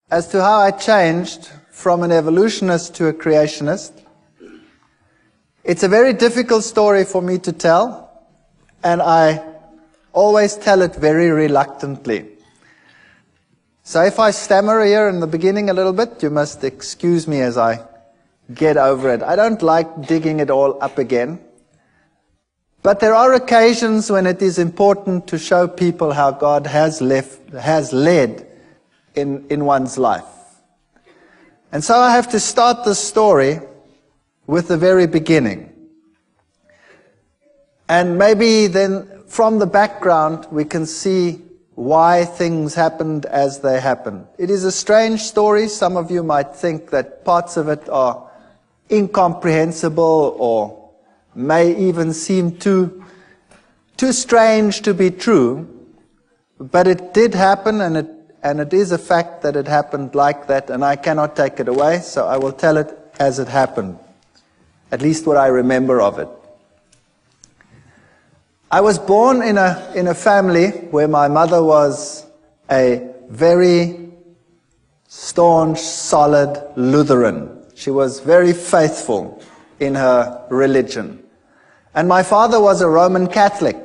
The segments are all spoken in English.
as to how I changed from an evolutionist to a creationist. It's a very difficult story for me to tell, and I always tell it very reluctantly. So if I stammer here in the beginning a little bit, you must excuse me as I get over it. I don't like digging it all up again. But there are occasions when it is important to show people how God has led in one's life. And so I have to start the story with the very beginning. And maybe then from the background we can see why things happened as they happened. It is a strange story. Some of you might think that parts of it are incomprehensible or may even seem too strange to be true. But it did happen, and it is a fact that it happened like that, and I cannot take it away, so I will tell it as it happened, at least what I remember of it. I was born in a family where my mother was a very staunch, solid Lutheran. She was very faithful in her religion. And my father was a Roman Catholic,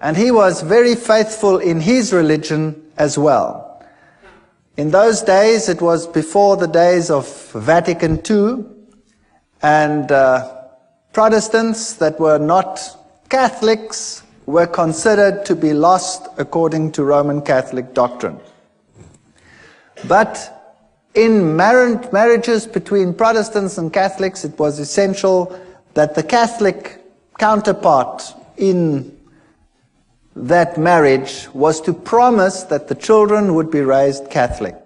and he was very faithful in his religion as well. In those days, it was before the days of Vatican II, and Protestants that were not Catholics were considered to be lost according to Roman Catholic doctrine. But in marriages between Protestants and Catholics, it was essential that the Catholic counterpart in that marriage was to promise that the children would be raised Catholic.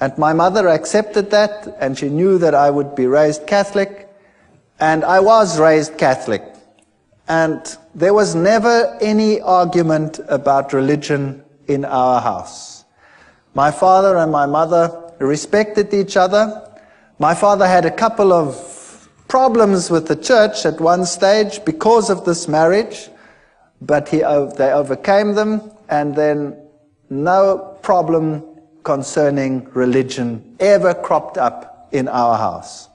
And my mother accepted that, and she knew that I would be raised Catholic, and I was raised Catholic. And there was never any argument about religion in our house. My father and my mother respected each other. My father had a couple of problems with the church at one stage because of this marriage, but they overcame them, and then no problem concerning religion ever cropped up in our house.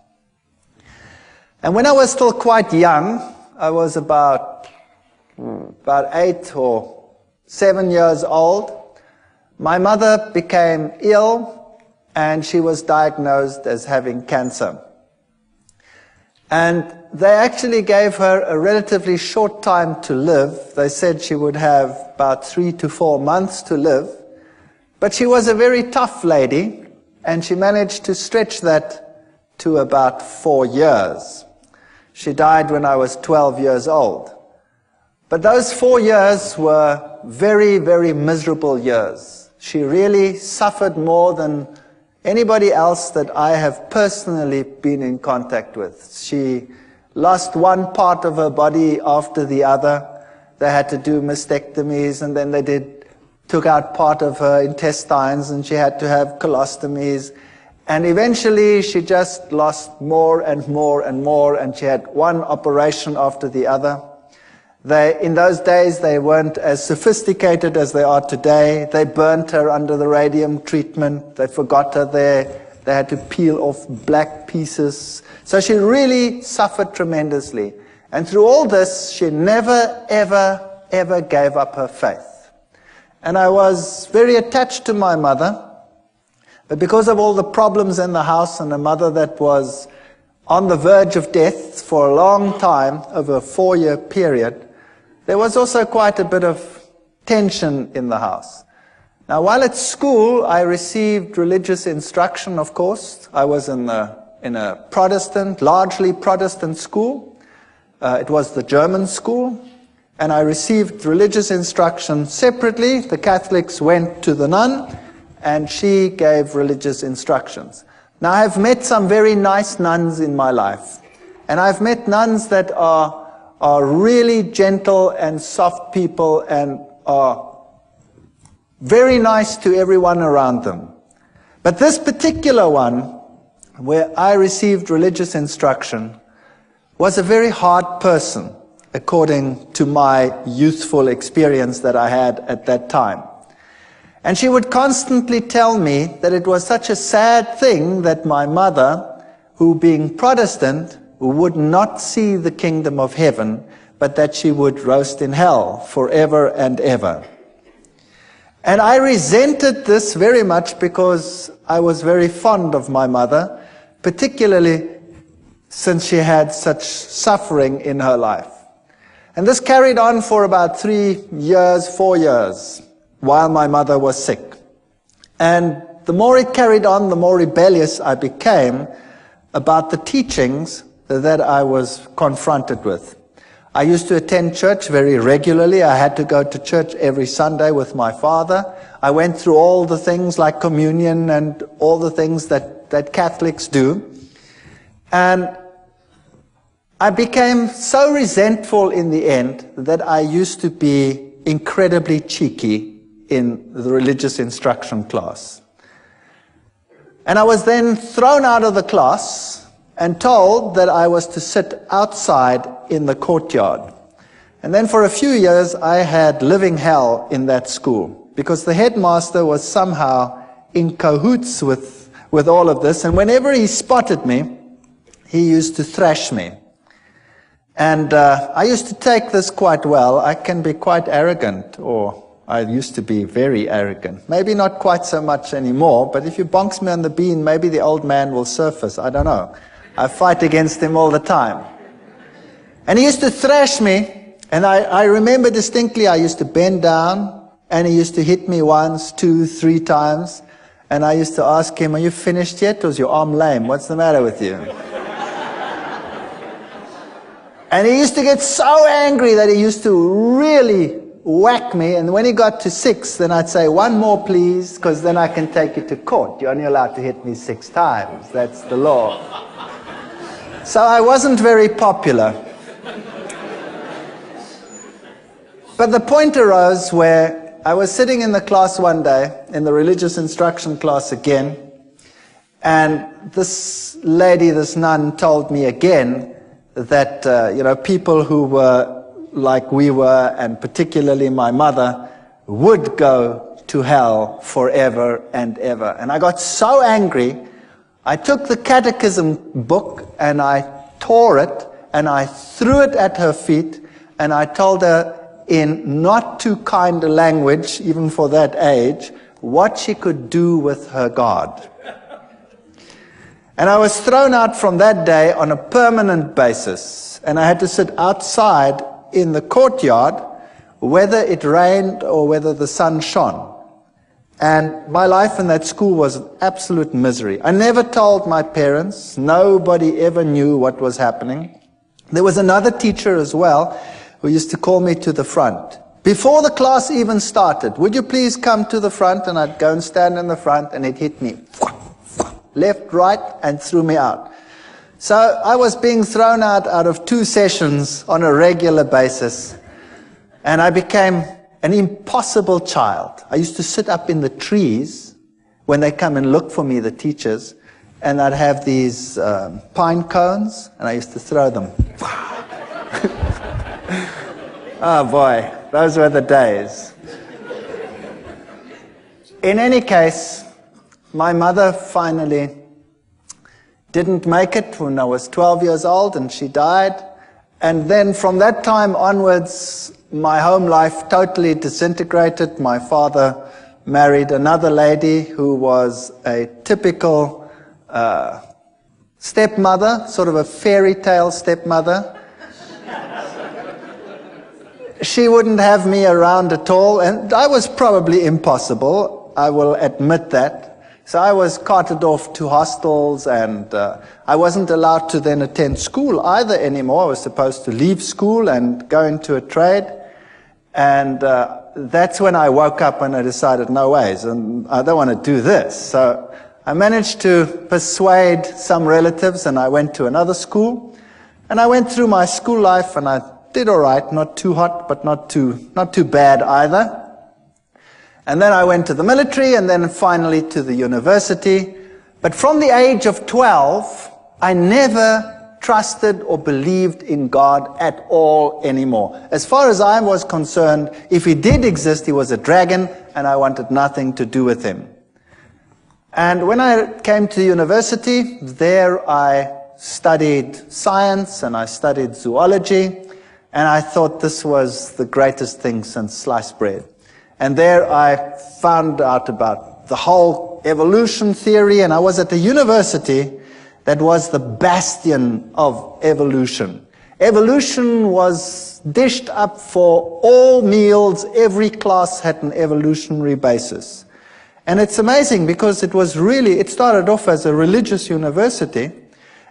And when I was still quite young, I was about 8 or 7 years old, my mother became ill, and she was diagnosed as having cancer. And they actually gave her a relatively short time to live. They said she would have about 3 to 4 months to live. But she was a very tough lady, and she managed to stretch that to about 4 years. She died when I was 12 years old. But those 4 years were very, very miserable years. She really suffered more than anybody else that I have personally been in contact with. She lost one part of her body after the other. They had to do mastectomies, and then they took out part of her intestines, and she had to have colostomies. And eventually she just lost more and more and more, and she had one operation after the other. In those days, they weren't as sophisticated as they are today. They burnt her under the radium treatment. They forgot her there. They had to peel off black pieces. So she really suffered tremendously. And through all this, she never, ever, ever gave up her faith. And I was very attached to my mother. But because of all the problems in the house, and a mother that was on the verge of death for a long time, over a 4-year period, there was also quite a bit of tension in the house. Now, while at school, I received religious instruction, of course. I was in a Protestant, largely Protestant school. It was the German school. And I received religious instruction separately. The Catholics went to the nun, and she gave religious instructions. Now, I've met some very nice nuns in my life. And I've met nuns that are really gentle and soft people and are very nice to everyone around them. But this particular one, where I received religious instruction, was a very hard person, according to my youthful experience that I had at that time. And she would constantly tell me that it was such a sad thing that my mother, who being Protestant, would not see the kingdom of heaven, but that she would roast in hell forever and ever. And I resented this very much because I was very fond of my mother, particularly since she had such suffering in her life. And this carried on for about 3 years, 4 years, while my mother was sick. And the more it carried on, the more rebellious I became about the teachings that I was confronted with. I used to attend church very regularly. I had to go to church every Sunday with my father. I went through all the things like communion and all the things that Catholics do. And I became so resentful in the end that I used to be incredibly cheeky in the religious instruction class. And I was then thrown out of the class and told that I was to sit outside in the courtyard. And then for a few years I had living hell in that school, because the headmaster was somehow in cahoots with all of this, and whenever he spotted me, he used to thrash me. And I used to take this quite well. I can be quite arrogant, or I used to be very arrogant. Maybe not quite so much anymore, but if you bonks me on the bean, maybe the old man will surface. I don't know. I fight against him all the time. And he used to thrash me, and I remember distinctly I used to bend down, and he used to hit me once, 2, 3 times, and I used to ask him, "Are you finished yet, or is your arm lame? What's the matter with you?" And he used to get so angry that he used to really whack me, and when he got to 6, then I'd say, "1 more please, because then I can take you to court. You're only allowed to hit me 6 times. That's the law." So I wasn't very popular. But the point arose where I was sitting in the class one day, in the religious instruction class again, and this lady, this nun, told me again that, people who were like we were, and particularly my mother, would go to hell forever and ever. And I got so angry, I took the catechism book and I tore it and I threw it at her feet, and I told her in not too kind a language, even for that age, what she could do with her God. And I was thrown out from that day on a permanent basis, and I had to sit outside in the courtyard, whether it rained or whether the sun shone. And my life in that school was absolute misery. I never told my parents. Nobody ever knew what was happening. There was another teacher as well who used to call me to the front. Before the class even started, "Would you please come to the front?" And I'd go and stand in the front, and he'd hit me left, right, and threw me out. So I was being thrown out of 2 sessions on a regular basis, and I became an impossible child. I used to sit up in the trees when they come and look for me, the teachers, and I'd have these pine cones, and I used to throw them. Oh boy, those were the days. In any case, my mother finally didn't make it when I was 12 years old, and she died. And then from that time onwards, my home life totally disintegrated. My father married another lady who was a typical stepmother, sort of a fairy tale stepmother. She wouldn't have me around at all, and I was probably impossible, I will admit that. So I was carted off to hostels, and I wasn't allowed to then attend school either anymore. I was supposed to leave school and go into a trade. And that's when I woke up and I decided, no ways, and I don't want to do this. So I managed to persuade some relatives, and I went to another school. And I went through my school life, and I did all right, not too hot, but not too bad either. And then I went to the military, and then finally to the university. But from the age of 12, I never trusted or believed in God at all anymore. As far as I was concerned, if he did exist, he was a dragon, and I wanted nothing to do with him. And when I came to university, there I studied science and I studied zoology, and I thought this was the greatest thing since sliced bread. And there I found out about the whole evolution theory, and I was at a university that was the bastion of evolution. Evolution was dished up for all meals. Every class had an evolutionary basis. And it's amazing because it started off as a religious university,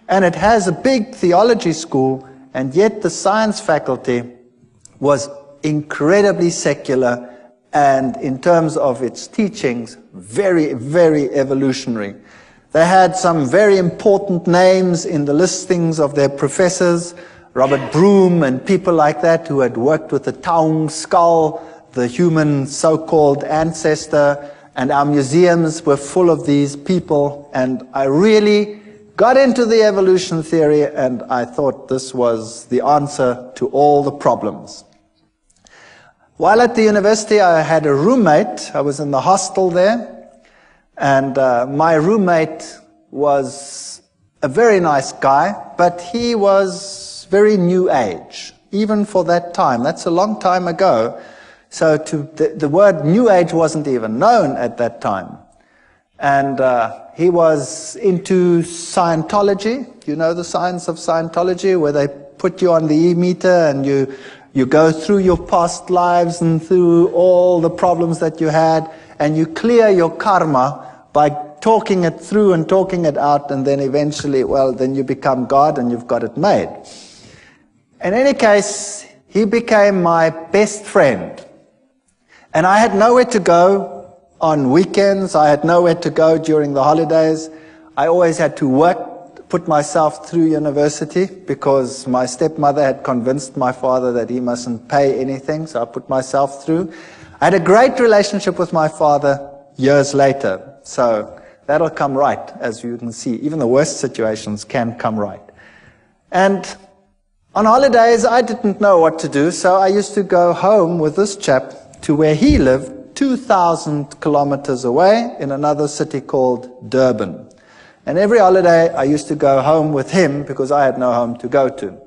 and it has a big theology school, and yet the science faculty was incredibly secular, and in terms of its teachings, very, very evolutionary. They had some very important names in the listings of their professors, Robert Broom and people like that who had worked with the Taung skull, the human so-called ancestor, and our museums were full of these people, and I really got into the evolution theory, and I thought this was the answer to all the problems. While at the university, I had a roommate. I was in the hostel there, and my roommate was a very nice guy, but he was very new age, even for that time. That's a long time ago. So the word New Age wasn't even known at that time. And he was into Scientology. You know the science of Scientology, where they put you on the e-meter and you go through your past lives and through all the problems that you had, and you clear your karma by talking it through and talking it out, and then eventually, well, then you become God and you've got it made. In any case, he became my best friend. And I had nowhere to go on weekends. I had nowhere to go during the holidays. I always had to work, put myself through university, because my stepmother had convinced my father that he mustn't pay anything, so I put myself through. I had a great relationship with my father years later, so that'll come right, as you can see. Even the worst situations can come right. And on holidays, I didn't know what to do, so I used to go home with this chap to where he lived, 2,000 kilometers away in another city called Durban. And every holiday I used to go home with him because I had no home to go to.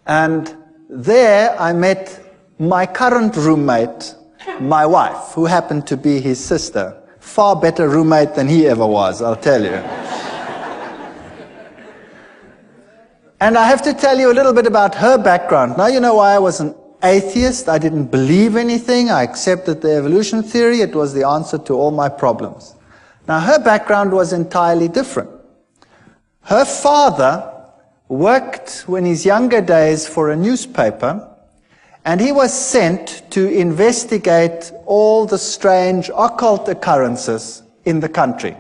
And there I met my current roommate, my wife, who happened to be his sister. Far better roommate than he ever was, I'll tell you. And I have to tell you a little bit about her background. Now you know why I was an atheist. I didn't believe anything. I accepted the evolution theory. It was the answer to all my problems. Now, her background was entirely different. Her father worked in his younger days for a newspaper, and he was sent to investigate all the strange occult occurrences in the country.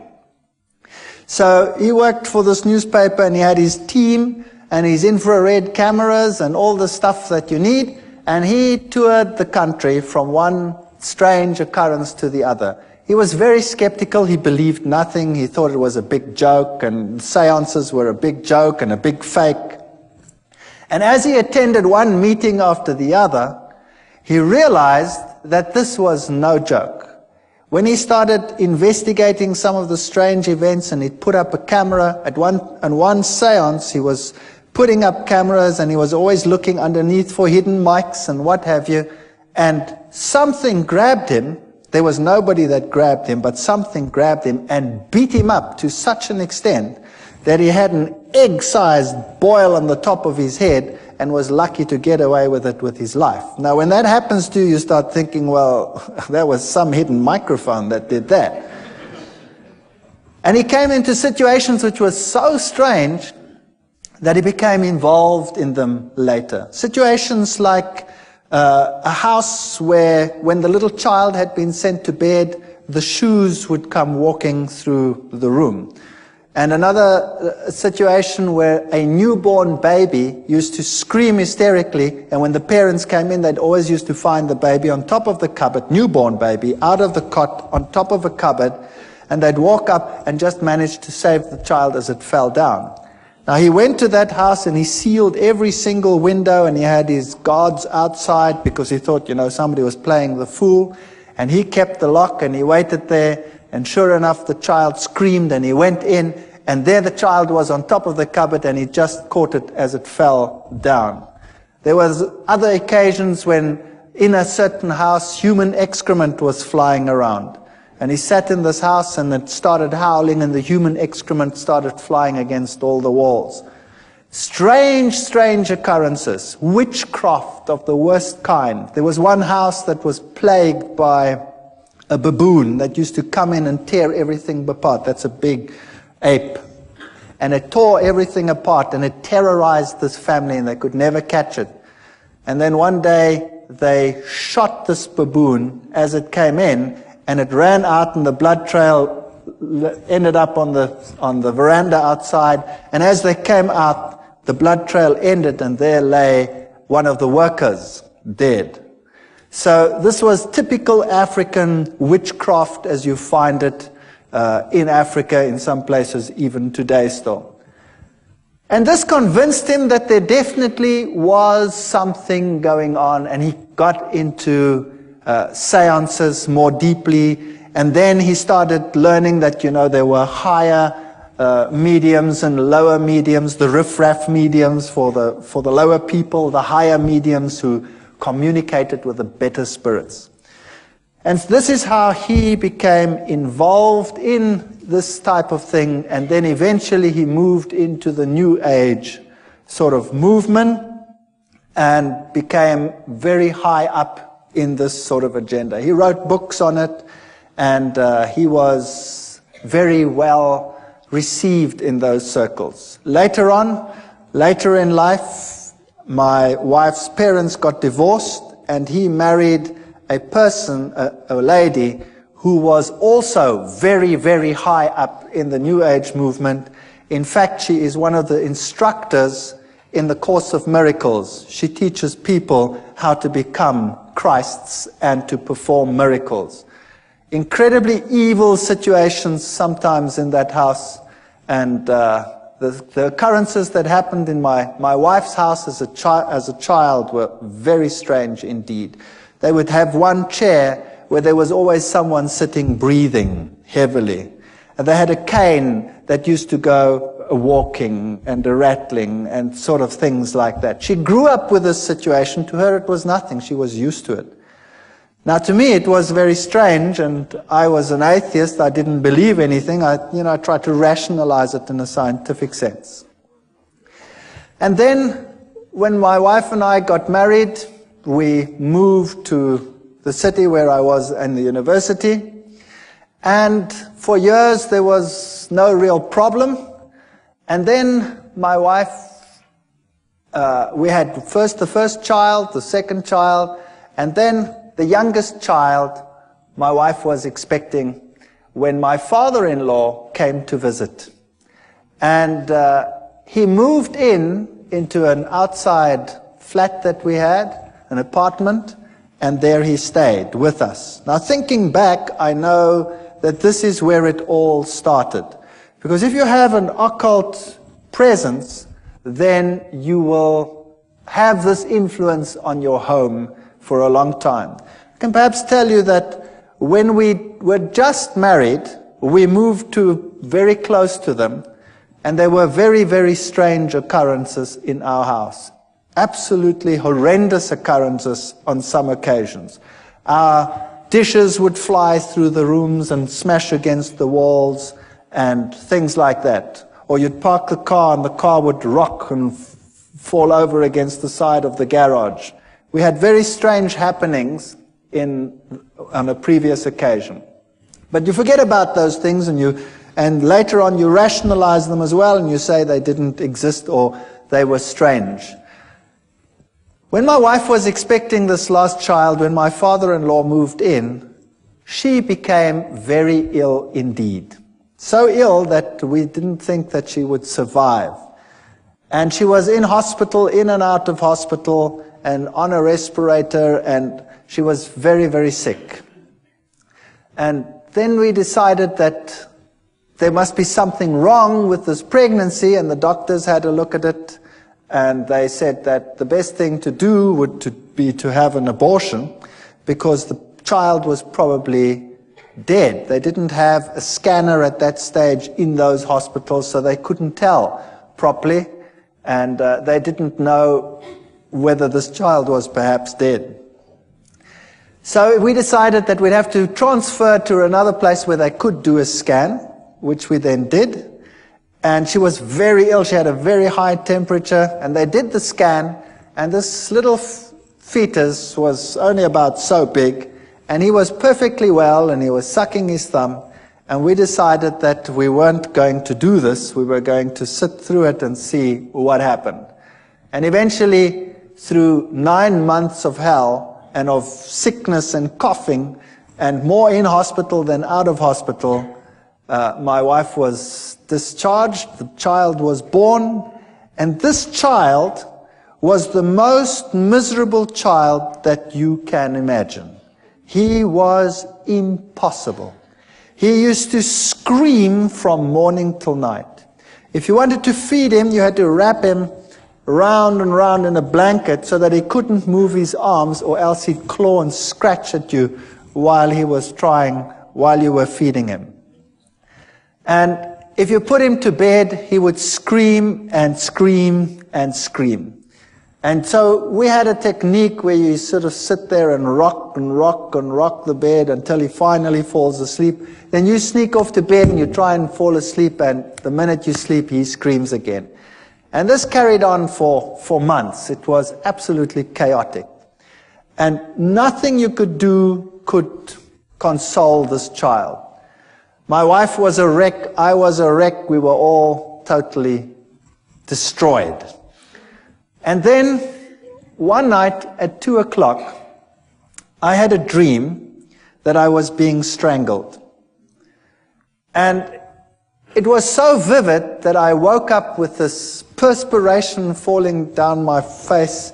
So he worked for this newspaper, and he had his team and his infrared cameras and all the stuff that you need. And he toured the country from one strange occurrence to the other. He was very skeptical. He believed nothing. He thought it was a big joke, and seances were a big joke and a big fake. And as he attended one meeting after the other, he realized that this was no joke. When he started investigating some of the strange events, and he'd put up a camera at one seance, he was putting up cameras, and he was always looking underneath for hidden mics and what have you, and something grabbed him. There was nobody that grabbed him, but something grabbed him and beat him up to such an extent that he had an egg-sized boil on the top of his head and was lucky to get away with it with his life. Now, when that happens to you, you start thinking, well, there was some hidden microphone that did that. And he came into situations which were so strange that he became involved in them later. Situations like a house where, when the little child had been sent to bed, the shoes would come walking through the room. And another situation where a newborn baby used to scream hysterically, and when the parents came in, they'd always used to find the baby on top of the cupboard, newborn baby, out of the cot, on top of a cupboard, and they'd walk up and just manage to save the child as it fell down. Now he went to that house and he sealed every single window, and he had his guards outside because he thought, somebody was playing the fool. And he kept the lock and he waited there, and sure enough the child screamed and he went in, and there the child was on top of the cupboard, and he just caught it as it fell down. There was other occasions when in a certain house human excrement was flying around. And he sat in this house and it started howling, and the human excrement started flying against all the walls. Strange, strange occurrences. Witchcraft of the worst kind. There was one house that was plagued by a baboon that used to come in and tear everything apart. That's a big ape. And it tore everything apart, and it terrorized this family, and they could never catch it. And then one day they shot this baboon as it came in, and it ran out, and the blood trail ended up on the veranda outside. And as they came out, the blood trail ended, and there lay one of the workers dead. So this was typical African witchcraft as you find it in Africa, in some places even today still. And this convinced him that there definitely was something going on, and he got into seances more deeply, and then he started learning that, there were higher mediums and lower mediums, the riff-raff mediums for the lower people, the higher mediums who communicated with the better spirits. And this is how he became involved in this type of thing, and then eventually he moved into the New Age sort of movement and became very high up in this sort of agenda. He wrote books on it, and he was very well received in those circles. Later in life, my wife's parents got divorced, and he married a person, a lady, who was also very, very high up in the New Age movement. In fact, she is one of the instructors in the Course of Miracles. She teaches people how to become Christs and to perform miracles. Incredibly evil situations sometimes in that house, and the occurrences that happened in my wife's house as a child were very strange indeed. They would have one chair where there was always someone sitting breathing heavily. And they had a cane that used to go walking and a rattling and sort of things like that. She grew up with this situation. To her it was nothing. She was used to it. Now to me it was very strange, and I was an atheist. I didn't believe anything. I tried to rationalize it in a scientific sense. And then when my wife and I got married, we moved to the city where I was in the university. And for years there was no real problem. And then my wife, we had the first child, the second child, and then the youngest child my wife was expecting when my father-in-law came to visit. And he moved into an outside flat that we had, an apartment, and there he stayed with us. Now thinking back, I know that this is where it all started. Because if you have an occult presence, then you will have this influence on your home for a long time. I can perhaps tell you that when we were just married, we moved to very close to them, and there were very, very strange occurrences in our house. Absolutely horrendous occurrences on some occasions. Our dishes would fly through the rooms and smash against the walls and things like that. Or you'd park the car and the car would rock and fall over against the side of the garage. We had very strange happenings on a previous occasion. But you forget about those things, and later on you rationalize them as well, and you say they didn't exist or they were strange. When my wife was expecting this last child, when my father-in-law moved in, she became very ill indeed. So ill that we didn't think that she would survive. And she was in hospital, in and out of hospital, and on a respirator, and she was very, very sick. And then we decided that there must be something wrong with this pregnancy, and the doctors had a look at it, and they said that the best thing to do would be to have an abortion, because the child was probably dead. They didn't have a scanner at that stage in those hospitals, so they couldn't tell properly, and they didn't know whether this child was perhaps dead. So we decided that we'd have to transfer to another place where they could do a scan, which we then did. And she was very ill. She had a very high temperature, and they did the scan, and this little fetus was only about so big, and he was perfectly well, and he was sucking his thumb, and we decided that we weren't going to do this. We were going to sit through it and see what happened. And eventually, through 9 months of hell, and of sickness and coughing, and more in hospital than out of hospital, my wife was discharged, the child was born, and this child was the most miserable child that you can imagine. He was impossible. He used to scream from morning till night. If you wanted to feed him, you had to wrap him round and round in a blanket so that he couldn't move his arms, or else he'd claw and scratch at you while you were feeding him. And if you put him to bed, he would scream and scream and scream. And so we had a technique where you sort of sit there and rock and rock and rock the bed until he finally falls asleep. Then you sneak off to bed and you try and fall asleep, and the minute you sleep, he screams again. And this carried on for months. It was absolutely chaotic. And nothing you could do could console this child. My wife was a wreck. I was a wreck. We were all totally destroyed. And then one night at 2 o'clock, I had a dream that I was being strangled. And it was so vivid that I woke up with this perspiration falling down my face,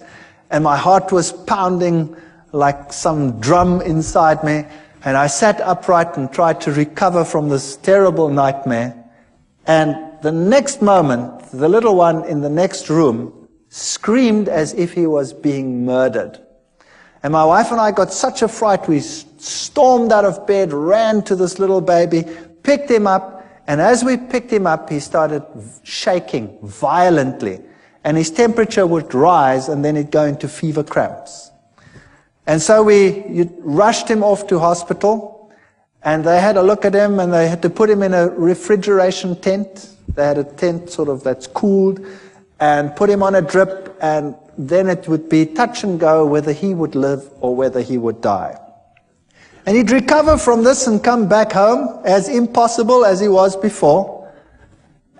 and my heart was pounding like some drum inside me, and I sat upright and tried to recover from this terrible nightmare. And the next moment, the little one in the next room screamed as if he was being murdered. And my wife and I got such a fright, we stormed out of bed, ran to this little baby, picked him up, and as we picked him up, he started shaking violently. And his temperature would rise, and then he'd go into fever cramps. And so we rushed him off to hospital, and they had a look at him, and they had to put him in a refrigeration tent. They had a tent sort of that's cooled, and put him on a drip, and then it would be touch and go whether he would live or whether he would die. And he'd recover from this and come back home as impossible as he was before.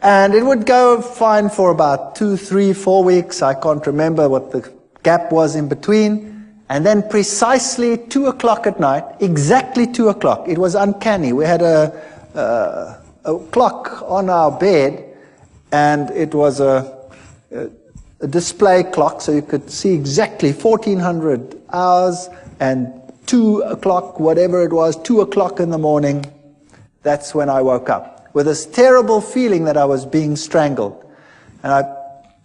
And it would go fine for about 2, 3, 4 weeks. I can't remember what the gap was in between. And then precisely 2 o'clock at night, exactly 2 o'clock, it was uncanny. We had a clock on our bed, and it was a display clock, so you could see exactly 1400 hours, and 2 o'clock, whatever it was, 2 o'clock in the morning, that's when I woke up, with this terrible feeling that I was being strangled. And I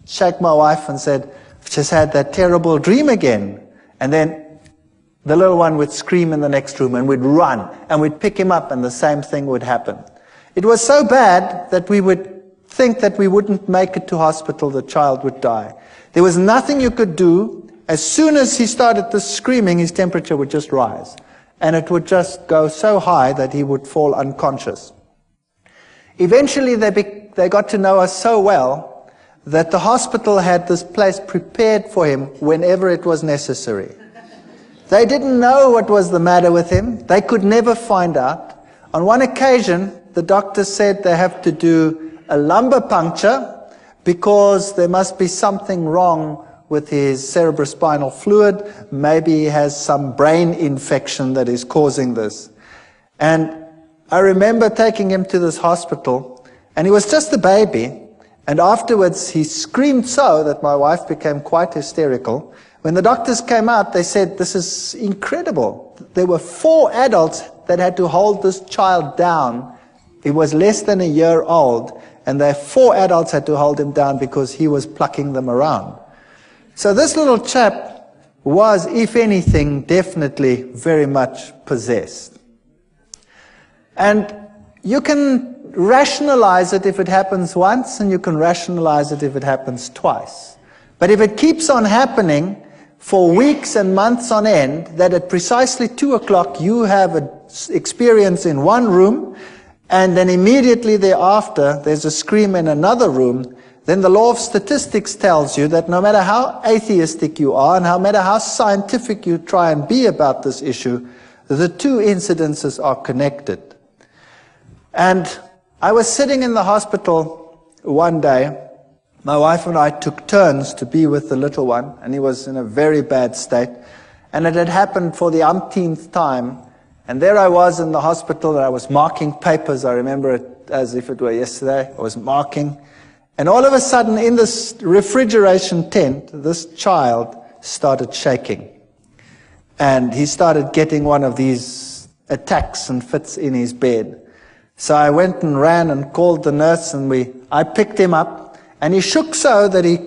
shook my wife and said, I've just had that terrible dream again. And then the little one would scream in the next room, and we'd run, and we'd pick him up, and the same thing would happen. It was so bad that we would think that we wouldn't make it to hospital, the child would die. There was nothing you could do. As soon as he started this screaming, his temperature would just rise. And it would just go so high that he would fall unconscious. Eventually, they got to know us so well that the hospital had this place prepared for him whenever it was necessary. They didn't know what was the matter with him. They could never find out. On one occasion, the doctor said they have to do a lumbar puncture because there must be something wrong with his cerebrospinal fluid. Maybe he has some brain infection that is causing this. And I remember taking him to this hospital, and he was just a baby, and afterwards he screamed so that my wife became quite hysterical. When the doctors came out, they said, this is incredible. There were 4 adults that had to hold this child down He was less than a year old, and 4 adults had to hold him down because he was plucking them around. So this little chap was, if anything, definitely very much possessed. And you can rationalize it if it happens once, and you can rationalize it if it happens twice. But if it keeps on happening for weeks and months on end, that at precisely 2 o'clock you have an experience in one room, and then immediately thereafter there's a scream in another room, then the law of statistics tells you that no matter how atheistic you are and no matter how scientific you try and be about this issue, the two incidences are connected. And I was sitting in the hospital one day. My wife and I took turns to be with the little one, and he was in a very bad state. And it had happened for the umpteenth time. And there I was in the hospital, and I was marking papers. I remember it as if it were yesterday. I was marking. And all of a sudden, in this refrigeration tent, this child started shaking. And he started getting one of these attacks and fits in his bed. So I went and ran and called the nurse, and I picked him up. And he shook so that he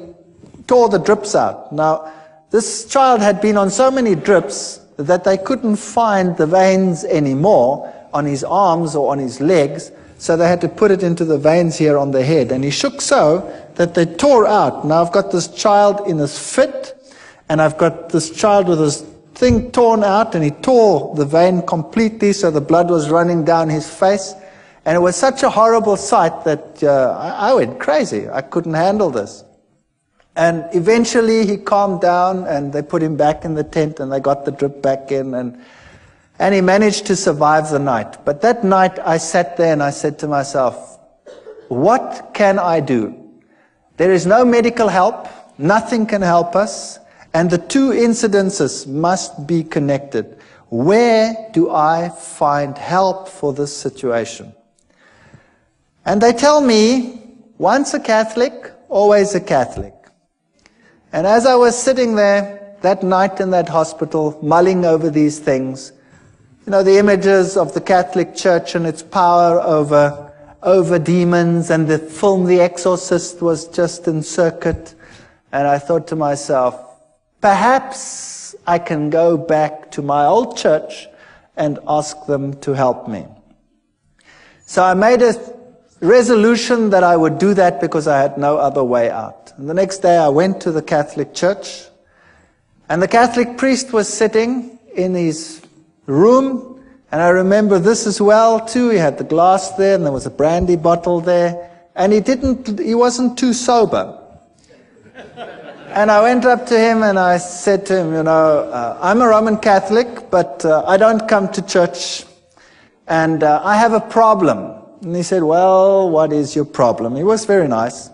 tore the drips out. Now, this child had been on so many drips that they couldn't find the veins anymore on his arms or on his legs, so they had to put it into the veins here on the head. And he shook so that they tore out. Now I've got this child in his fit, and I've got this child with his thing torn out, and he tore the vein completely, so the blood was running down his face. And it was such a horrible sight that I went crazy. I couldn't handle this. And eventually he calmed down, and they put him back in the tent, and they got the drip back in, and he managed to survive the night. But that night I sat there and I said to myself, what can I do? There is no medical help. Nothing can help us. And the two incidences must be connected. Where do I find help for this situation? And they tell me, once a Catholic, always a Catholic. And as I was sitting there that night in that hospital, mulling over these things, you know, the images of the Catholic Church and its power over demons, and the film The Exorcist was just in circuit. And I thought to myself, perhaps I can go back to my old church and ask them to help me. So I made a resolution that I would do that because I had no other way out. And the next day I went to the Catholic Church, and the Catholic priest was sitting in his room, and I remember this as well too. He had the glass there, and there was a brandy bottle there, and he wasn't too sober. And I went up to him and I said to him, I'm a Roman Catholic, but I don't come to church, and I have a problem. And he said, well, what is your problem? He was very nice.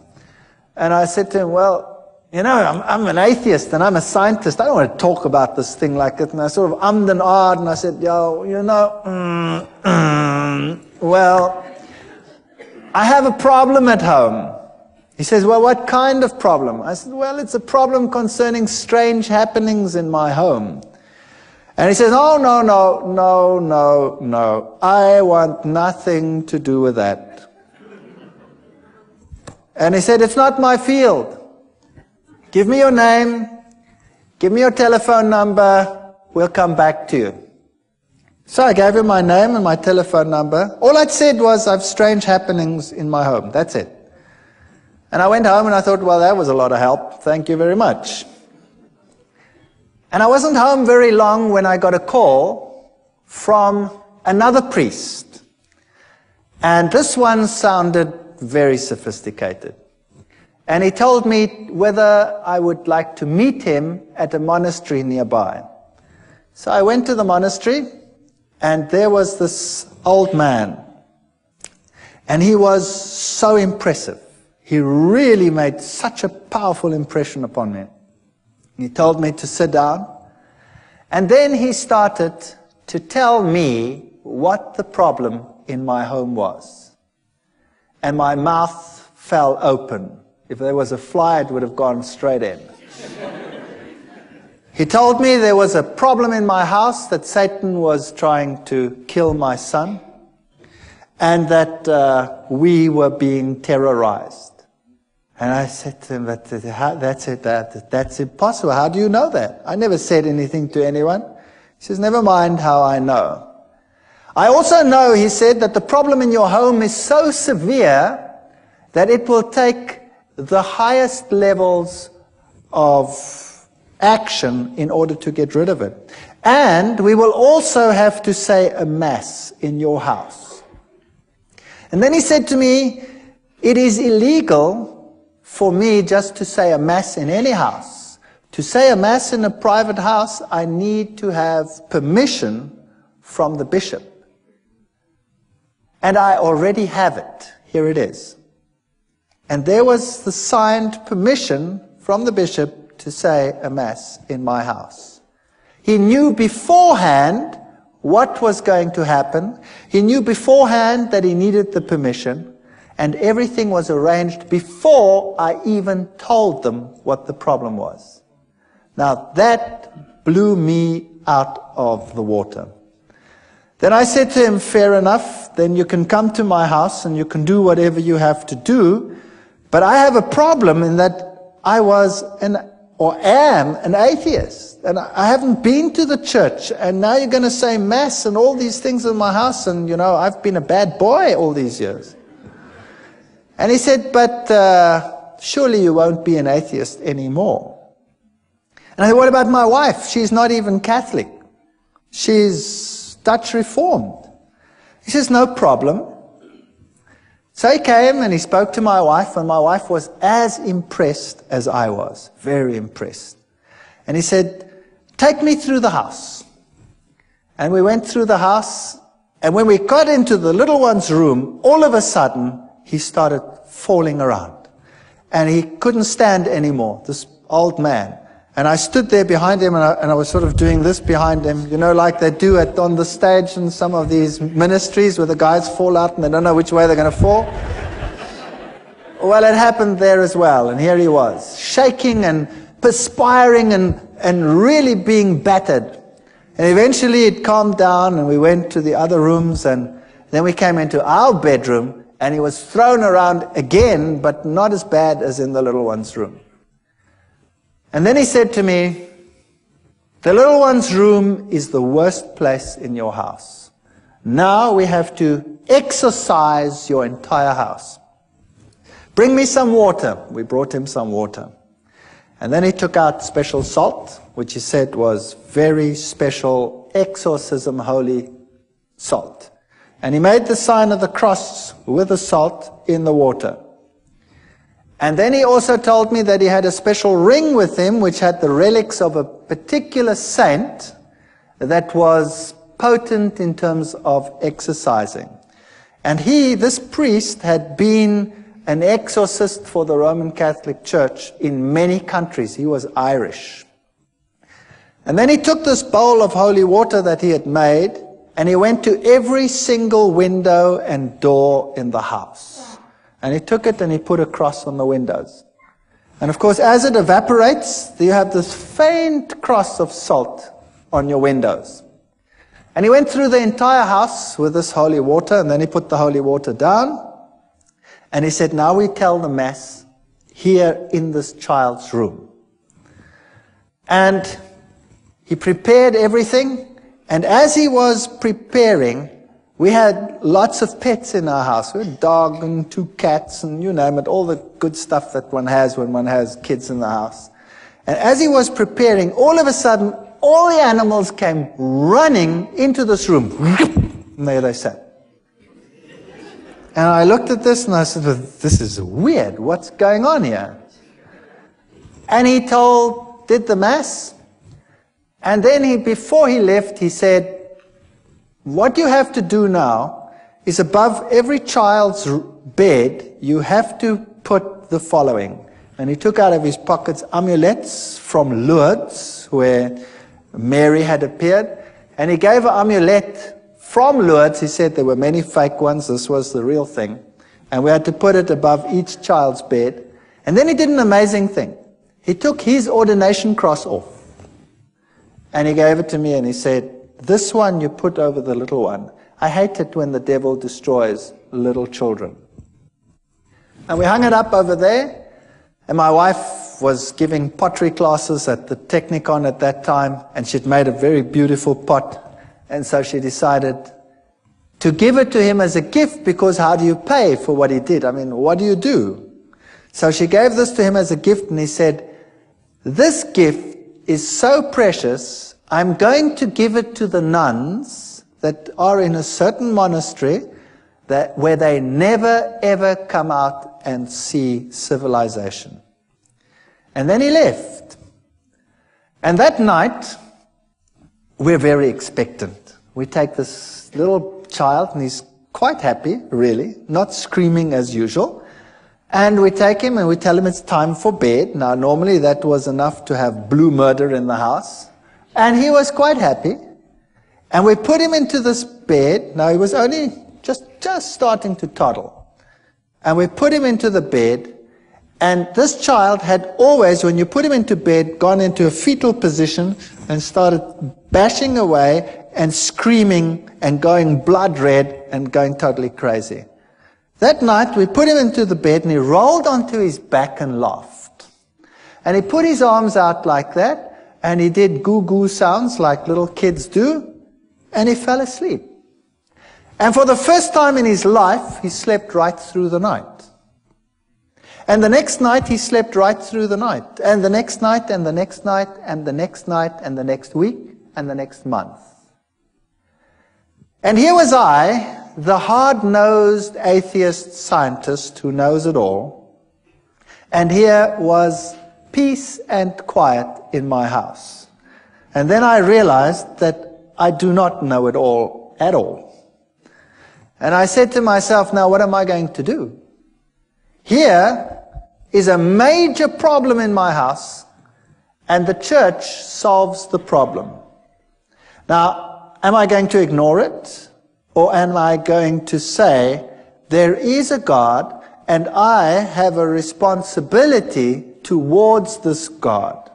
And I said to him, well, I'm an atheist and I'm a scientist. I don't want to talk about this thing like it. And I sort of ummed and ahed, and I said, well, I have a problem at home. He says, well, what kind of problem? I said, well, it's a problem concerning strange happenings in my home. And he says, oh, no, I want nothing to do with that. And he said, it's not my field. Give me your name, give me your telephone number, we'll come back to you. So I gave him my name and my telephone number. All I'd said was, I have strange happenings in my home. That's it. And I went home and I thought, well, that was a lot of help. Thank you very much. And I wasn't home very long when I got a call from another priest. And this one sounded very sophisticated. And he told me whether I would like to meet him at a monastery nearby. So I went to the monastery, and there was this old man. And he was so impressive. He really made such a powerful impression upon me. He told me to sit down, and then he started to tell me what the problem in my home was. And my mouth fell open. If there was a fly, it would have gone straight in. He told me there was a problem in my house, that Satan was trying to kill my son. and that we were being terrorized. And I said to him, that's impossible. How do you know that? I never said anything to anyone. He says, never mind how I know. I also know, he said, that the problem in your home is so severe that it will take the highest levels of action in order to get rid of it. And we will also have to say a mass in your house. And then he said to me, it is illegal for me just to say a mass in any house. To say a mass in a private house, I need to have permission from the bishop. And I already have it. Here it is. And there was the signed permission from the bishop to say a mass in my house. He knew beforehand what was going to happen. He knew beforehand that he needed the permission. And everything was arranged before I even told them what the problem was. Now that blew me out of the water. Then I said to him, fair enough, then you can come to my house and you can do whatever you have to do. But I have a problem in that I was am an atheist. And I haven't been to the church. And now you're going to say mass and all these things in my house. And you know, I've been a bad boy all these years. And he said, but surely you won't be an atheist anymore. And I said, what about my wife? She's not even Catholic. She's Dutch Reformed. He says, no problem. So he came and he spoke to my wife, and my wife was as impressed as I was, very impressed. And he said, take me through the house. And we went through the house, and when we got into the little one's room, all of a sudden, he started falling around. And he couldn't stand anymore, this old man. And I stood there behind him, and I was sort of doing this behind him, you know, like they do on the stage in some of these ministries where the guys fall out and they don't know which way they're going to fall. Well, it happened there as well. And here he was, shaking and perspiring and really being battered. And eventually it calmed down, and we went to the other rooms, and then we came into our bedroom, and he was thrown around again, but not as bad as in the little one's room. And then he said to me, the little one's room is the worst place in your house. Now we have to exorcise your entire house. Bring me some water. We brought him some water. And then he took out special salt, which he said was very special exorcism holy salt. And he made the sign of the cross with the salt in the water. And then he also told me that he had a special ring with him which had the relics of a particular saint that was potent in terms of exorcising. And this priest, had been an exorcist for the Roman Catholic Church in many countries. He was Irish. And then he took this bowl of holy water that he had made, and he went to every single window and door in the house. And he took it and he put a cross on the windows. And of course, as it evaporates, you have this faint cross of salt on your windows. And he went through the entire house with this holy water, and then he put the holy water down. And he said, now we tell the Mass here in this child's room. And he prepared everything. And as he was preparing, we had lots of pets in our house. We had a dog and 2 cats and you name it, all the good stuff that one has when one has kids in the house. And as he was preparing, all of a sudden, all the animals came running into this room. And there they sat. And I looked at this and I said, well, this is weird. What's going on here? And he did the Mass. And then before he left, he said, what you have to do now is above every child's bed, you have to put the following. And he took out of his pockets amulets from Lourdes, where Mary had appeared. And he gave an amulet from Lourdes. He said there were many fake ones. This was the real thing. And we had to put it above each child's bed. And then he did an amazing thing. He took his ordination cross off. And he gave it to me and he said, this one you put over the little one. I hate it when the devil destroys little children. And we hung it up over there, and my wife was giving pottery classes at the Technicon at that time, and she'd made a very beautiful pot, and so she decided to give it to him as a gift, because how do you pay for what he did? I mean, what do you do? So she gave this to him as a gift, and he said, this gift is so precious, I'm going to give it to the nuns that are in a certain monastery where they never ever come out and see civilization. And then he left. And that night, we're very expectant. We take this little child, and he's quite happy, really, not screaming as usual. And we take him and we tell him it's time for bed. Now, normally that was enough to have blue murder in the house. And he was quite happy. And we put him into this bed. Now, he was only just starting to toddle. And we put him into the bed. And this child had always, when you put him into bed, gone into a fetal position and started bashing away and screaming and going blood red and going totally crazy. That night, we put him into the bed, and he rolled onto his back and laughed. And he put his arms out like that, and he did goo-goo sounds like little kids do, and he fell asleep. And for the first time in his life, he slept right through the night. And the next night, he slept right through the night. And the next night, and the next night, and the next night, and the next week, and the next month. And here was I, the hard-nosed atheist scientist who knows it all. And here was peace and quiet in my house. And then I realized that I do not know it all at all. And I said to myself, now what am I going to do? Here is a major problem in my house, and the church solves the problem. Now, am I going to ignore it? Or am I going to say, there is a God, and I have a responsibility towards this God?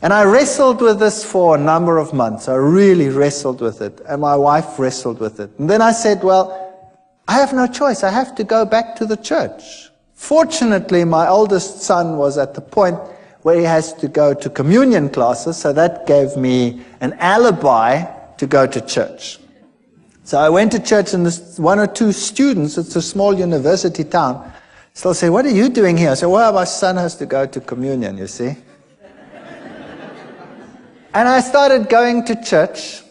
And I wrestled with this for a number of months. I really wrestled with it. And my wife wrestled with it. And then I said, well, I have no choice. I have to go back to the church. Fortunately, my oldest son was at the point where he has to go to communion classes, so that gave me an alibi to go to church. So I went to church, and this one or two students, it's a small university town, still say, what are you doing here? I said, well, my son has to go to communion, you see. And I started going to church,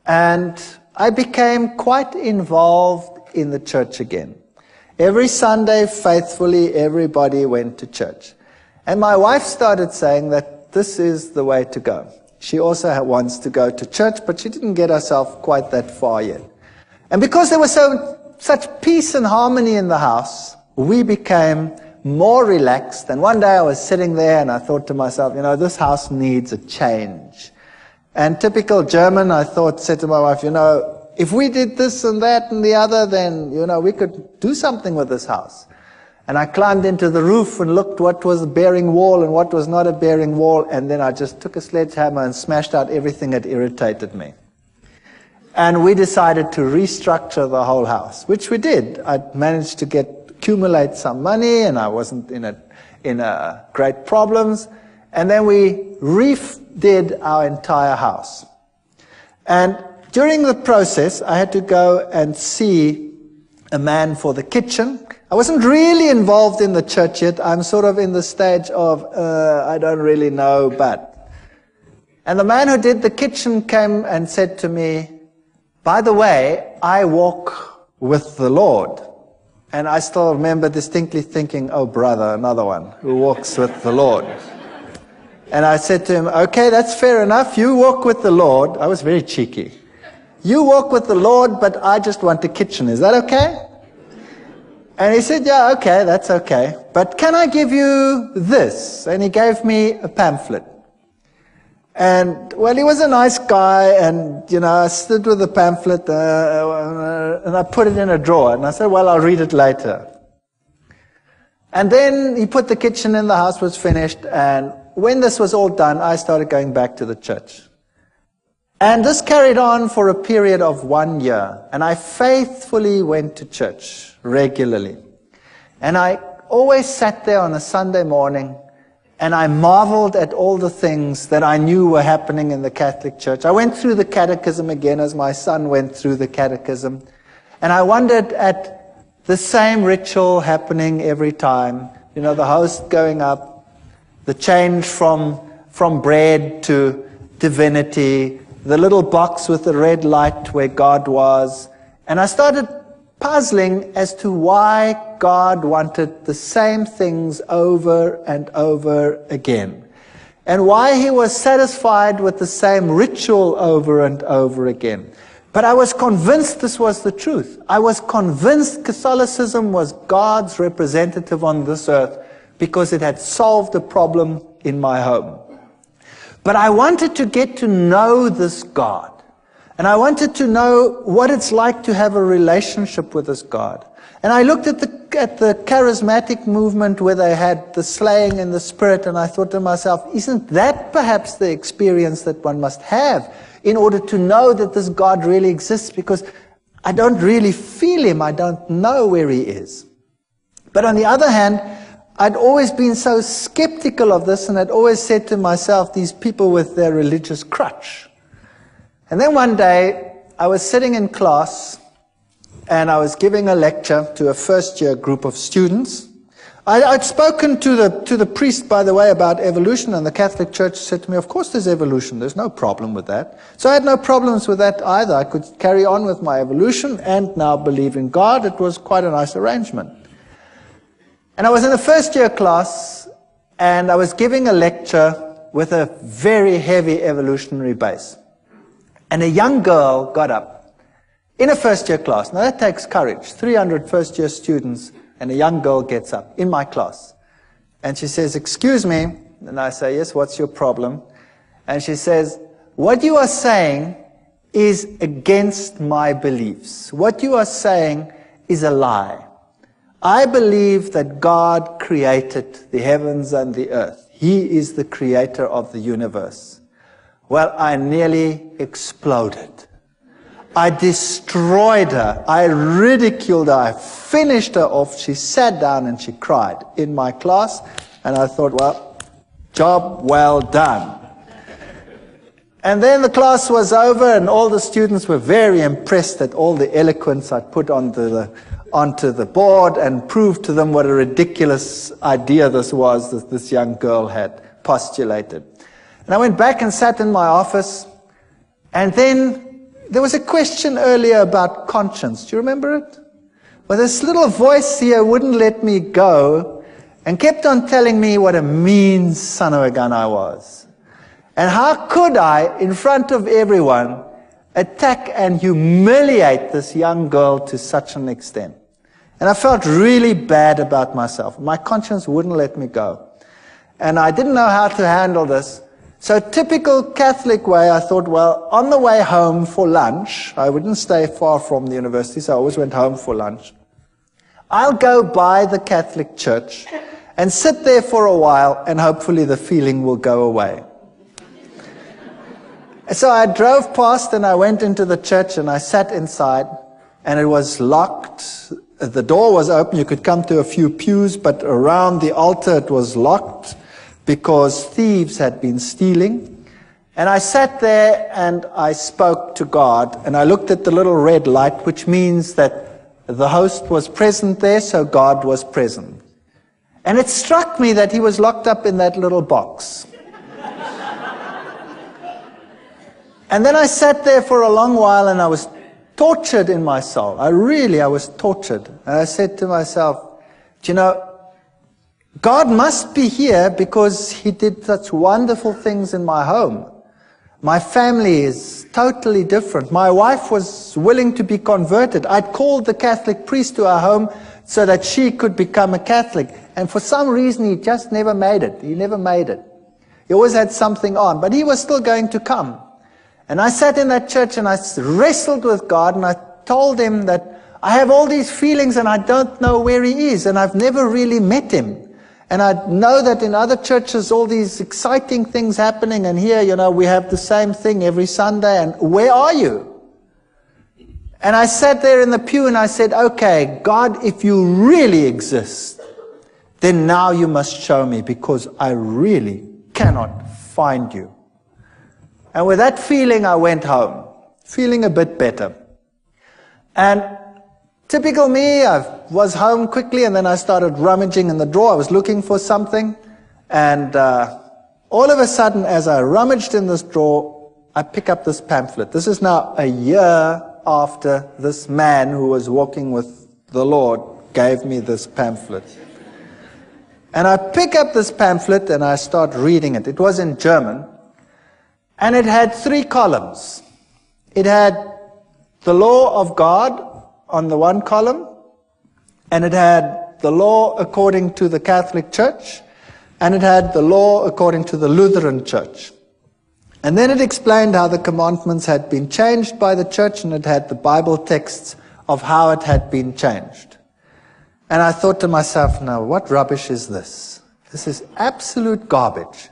and I became quite involved in the church again. Every Sunday, faithfully, everybody went to church. And my wife started saying that this is the way to go. She also wants to go to church, but she didn't get herself quite that far yet. And because there was such peace and harmony in the house, we became more relaxed. And one day I was sitting there and I thought to myself, you know, this house needs a change. And typical German, I said to my wife, you know, if we did this and that and the other, then, you know, we could do something with this house. And I climbed into the roof and looked what was a bearing wall and what was not a bearing wall, and then I just took a sledgehammer and smashed out everything that irritated me. And we decided to restructure the whole house, which we did. I managed to accumulate some money, and I wasn't in great problems. And then we redid our entire house. And during the process, I had to go and see a man for the kitchen. I wasn't really involved in the church yet. I'm sort of in the stage of, I don't really know, but. And the man who did the kitchen came and said to me, by the way, I walk with the Lord. And I still remember distinctly thinking, oh brother, another one who walks with the Lord. And I said to him, okay, that's fair enough. You walk with the Lord. I was very cheeky. You walk with the Lord, but I just want a kitchen. Is that okay? And he said, yeah, okay, that's okay. But can I give you this? And he gave me a pamphlet. And, well, he was a nice guy, and, you know, I stood with the pamphlet, and I put it in a drawer. And I said, well, I'll read it later. And then he put the kitchen in, the house was finished, and when this was all done, I started going back to the church. And this carried on for a period of 1 year. And I faithfully went to church regularly. And I always sat there on a Sunday morning and I marveled at all the things that I knew were happening in the Catholic Church. I went through the catechism again as my son went through the catechism. And I wondered at the same ritual happening every time. You know, the host going up, the change from bread to divinity, the little box with the red light where God was. And I started puzzling as to why God wanted the same things over and over again. And why he was satisfied with the same ritual over and over again. But I was convinced this was the truth. I was convinced Catholicism was God's representative on this earth because it had solved a problem in my home. But I wanted to get to know this God. And I wanted to know what it's like to have a relationship with this God. And I looked at the charismatic movement where they had the slaying in the spirit, and I thought to myself, isn't that perhaps the experience that one must have in order to know that this God really exists? Because I don't really feel him. I don't know where he is. But on the other hand, I'd always been so skeptical of this, and I'd always said to myself, these people with their religious crutch. And then one day, I was sitting in class, and I was giving a lecture to a first-year group of students. I'd spoken to the priest, by the way, about evolution, and the Catholic Church said to me, of course there's evolution, there's no problem with that. So I had no problems with that either. I could carry on with my evolution and now believe in God. It was quite a nice arrangement. And I was in a first-year class, and I was giving a lecture with a very heavy evolutionary base. And a young girl got up in a first-year class. Now that takes courage. 300 first-year students, and a young girl gets up in my class. And she says, excuse me. And I say, yes, what's your problem? And she says, what you are saying is against my beliefs. What you are saying is a lie. I believe that God created the heavens and the earth. He is the creator of the universe. Well, I nearly exploded. I destroyed her. I ridiculed her. I finished her off. She sat down and she cried in my class. And I thought, well, job well done. And then the class was over and all the students were very impressed at all the eloquence I put onto the board and proved to them what a ridiculous idea this was that this young girl had postulated. And I went back and sat in my office, and then there was a question earlier about conscience. Do you remember it? Well, this little voice here wouldn't let me go and kept on telling me what a mean son of a gun I was. And how could I, in front of everyone, attack and humiliate this young girl to such an extent? And I felt really bad about myself. My conscience wouldn't let me go. And I didn't know how to handle this. So typical Catholic way, I thought, well, on the way home for lunch, I wouldn't stay far from the university, so I always went home for lunch. I'll go by the Catholic Church and sit there for a while, and hopefully the feeling will go away. So I drove past and I went into the church and I sat inside, and it was locked. The door was open. You could come to a few pews, but around the altar it was locked, because thieves had been stealing. And I sat there and I spoke to God, and I looked at the little red light, which means that the host was present there, so God was present. And it struck me that he was locked up in that little box. And then I sat there for a long while and I was tortured in my soul. I was tortured. And I said to myself, do you know, God must be here because he did such wonderful things in my home. My family is totally different. My wife was willing to be converted. I'd called the Catholic priest to our home so that she could become a Catholic. And for some reason, he just never made it. He never made it. He always had something on, but he was still going to come. And I sat in that church and I wrestled with God, and I told him that I have all these feelings and I don't know where he is, and I've never really met him. And I know that in other churches, all these exciting things happening, and here, we have the same thing every Sunday, and where are you? And I sat there in the pew and I said, okay, God, if you really exist, then now you must show me, because I really cannot find you. And with that feeling, I went home, feeling a bit better. And typical me, I was home quickly, and then I started rummaging in the drawer. I was looking for something, and all of a sudden, as I rummaged in this drawer, I pick up this pamphlet. This is now a year after this man who was walking with the Lord gave me this pamphlet. And I pick up this pamphlet and I start reading it. It was in German, and it had 3 columns. It had the law of God on the one column, and it had the law according to the Catholic Church, and it had the law according to the Lutheran Church. And then it explained how the commandments had been changed by the church, and it had the Bible texts of how it had been changed. And I thought to myself, now, what rubbish is this? This is absolute garbage.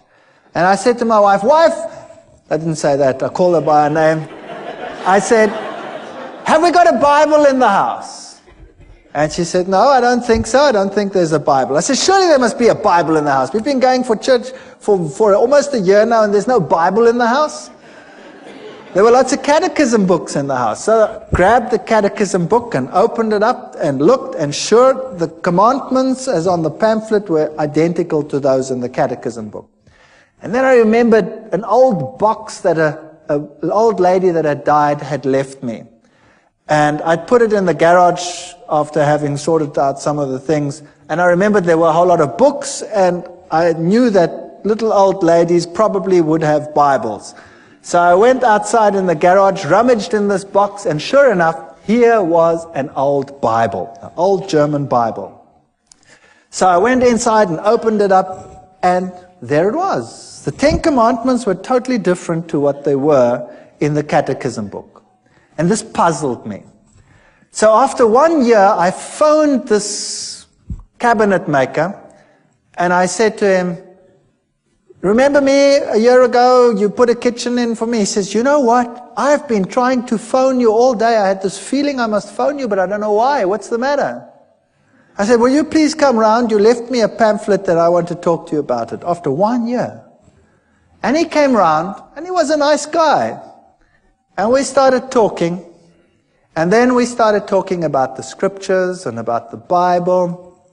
And I said to my wife, I didn't say that, I called her by her name. I said, have we got a Bible in the house? And she said, no, I don't think so. I don't think there's a Bible. I said, surely there must be a Bible in the house. We've been going for church for almost a year now, and there's no Bible in the house. There were lots of catechism books in the house. So I grabbed the catechism book and opened it up and looked, and sure, the commandments as on the pamphlet were identical to those in the catechism book. And then I remembered an old box that an old lady that had died had left me. And I'd put it in the garage after having sorted out some of the things. And I remembered there were a whole lot of books, and I knew that little old ladies probably would have Bibles. So I went outside in the garage, rummaged in this box, and sure enough, here was an old Bible, an old German Bible. So I went inside and opened it up, and there it was. The 10 Commandments were totally different to what they were in the catechism book. And this puzzled me. So after 1 year, I phoned this cabinet maker, and I said to him, remember me a year ago, you put a kitchen in for me? He says, you know what? I've been trying to phone you all day. I had this feeling I must phone you, but I don't know why. What's the matter? I said, will you please come round? You left me a pamphlet that I want to talk to you about it. After 1 year. And he came round, and he was a nice guy. And we started talking, and then we started talking about the scriptures and about the Bible,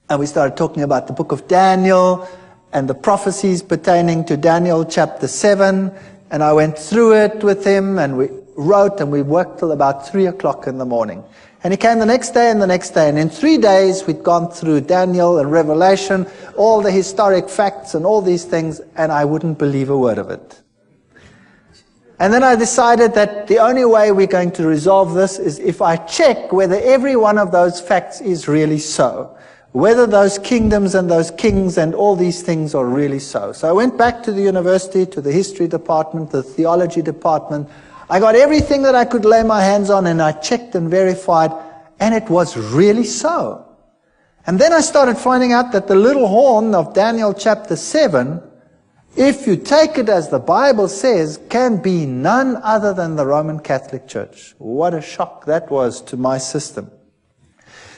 and we started talking about the book of Daniel and the prophecies pertaining to Daniel chapter 7, and I went through it with him, and we wrote, and we worked till about 3 o'clock in the morning. And he came the next day and the next day, and in 3 days we'd gone through Daniel and Revelation, all the historic facts and all these things, and I wouldn't believe a word of it. And then I decided that the only way we're going to resolve this is if I check whether every one of those facts is really so. Whether those kingdoms and those kings and all these things are really so. So I went back to the university, to the history department, the theology department. I got everything that I could lay my hands on, and I checked and verified, and it was really so. And then I started finding out that the little horn of Daniel chapter 7, if you take it as the Bible says, can be none other than the Roman Catholic Church. What a shock that was to my system.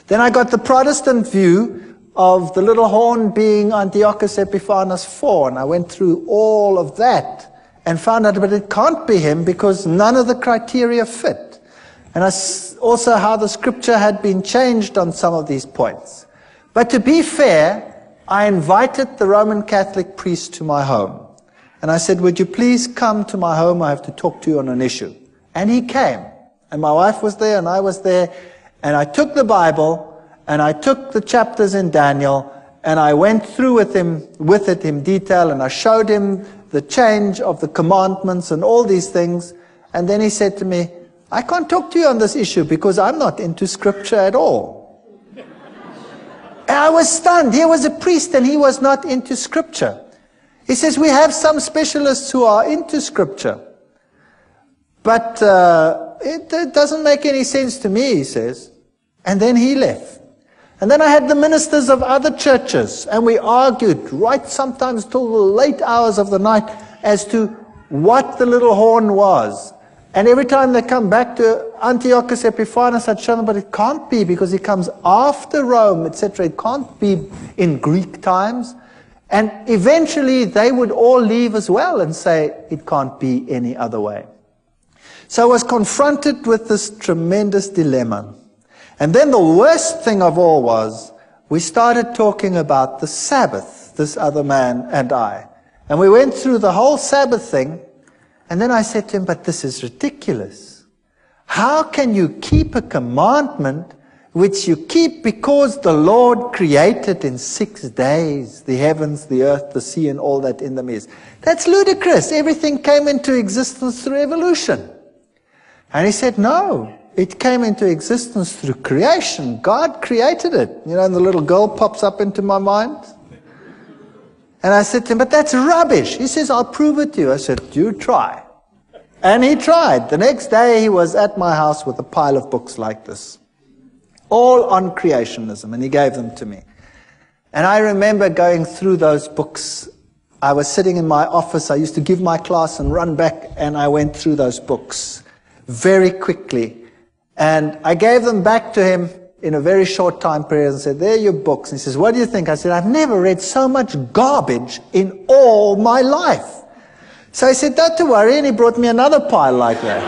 Then I got the Protestant view of the little horn being Antiochus Epiphanes IV, and I went through all of that and found out, but it can't be him because none of the criteria fit. And also how the scripture had been changed on some of these points. But to be fair, I invited the Roman Catholic priest to my home. And I said, would you please come to my home? I have to talk to you on an issue. And he came. And my wife was there and I was there. And I took the Bible and I took the chapters in Daniel and I went through with it in detail, and I showed him the change of the commandments and all these things. And then he said to me, I can't talk to you on this issue because I'm not into scripture at all. And I was stunned. Here was a priest and he was not into scripture. He says, we have some specialists who are into scripture. But it doesn't make any sense to me, he says. And then he left. And then I had the ministers of other churches, and we argued right sometimes till the late hours of the night as to what the little horn was. And every time they come back to Antiochus Epiphanes, I'd show them, but it can't be because he comes after Rome, etc. It can't be in Greek times. And eventually they would all leave as well and say it can't be any other way. So I was confronted with this tremendous dilemma. And then the worst thing of all was, we started talking about the Sabbath, this other man and I. And we went through the whole Sabbath thing, and then I said to him, but this is ridiculous. How can you keep a commandment which you keep because the Lord created in 6 days, the heavens, the earth, the sea, and all that in them is? That's ludicrous. Everything came into existence through evolution. And he said, no. It came into existence through creation. God created it. You know, and the little girl pops up into my mind. And I said to him, but that's rubbish. He says, I'll prove it to you. I said, you try. And he tried. The next day he was at my house with a pile of books like this, all on creationism, and he gave them to me. And I remember going through those books. I was sitting in my office. I used to give my class and run back, and I went through those books very quickly. And I gave them back to him in a very short time period and said, there are your books. And he says, what do you think? I said, I've never read so much garbage in all my life. So he said, don't worry, and he brought me another pile like that.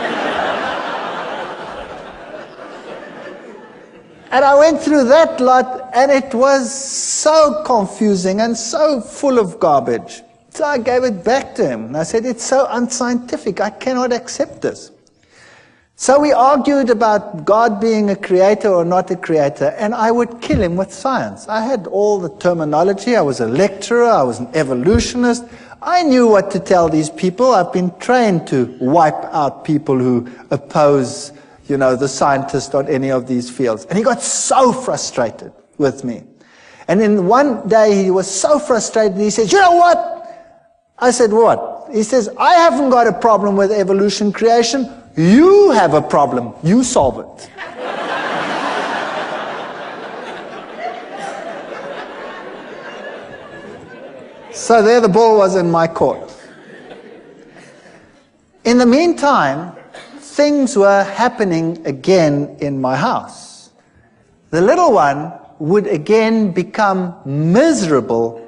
And I went through that lot, and it was so confusing and so full of garbage. So I gave it back to him. And I said, it's so unscientific, I cannot accept this. So we argued about God being a creator or not a creator, and I would kill him with science. I had all the terminology. I was a lecturer. I was an evolutionist. I knew what to tell these people. I've been trained to wipe out people who oppose, you know, the scientist on any of these fields. And he got so frustrated with me. And then one day he was so frustrated, he says, you know what? I said, what? He says, I haven't got a problem with evolution creation. You have a problem. You solve it. So there the ball was in my court. In the meantime, things were happening again in my house. The little one would again become miserable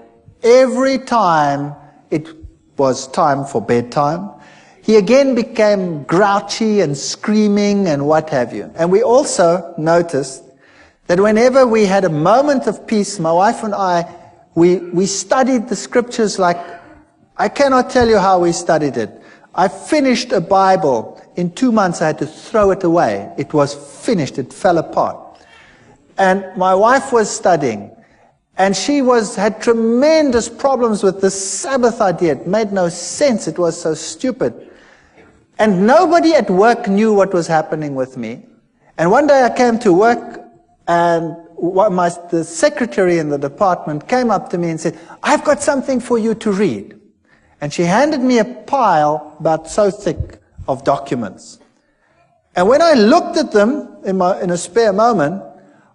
every time it was time for bedtime. He again became grouchy and screaming and what have you. And we also noticed that whenever we had a moment of peace, my wife and I, we studied the scriptures like, I cannot tell you how we studied it. I finished a Bible. In 2 months I had to throw it away. It was finished. It fell apart. And my wife was studying. And she had tremendous problems with this Sabbath idea. It made no sense. It was so stupid. And nobody at work knew what was happening with me. And one day I came to work, and the secretary in the department came up to me and said, I've got something for you to read. And she handed me a pile about so thick of documents. And when I looked at them in a spare moment,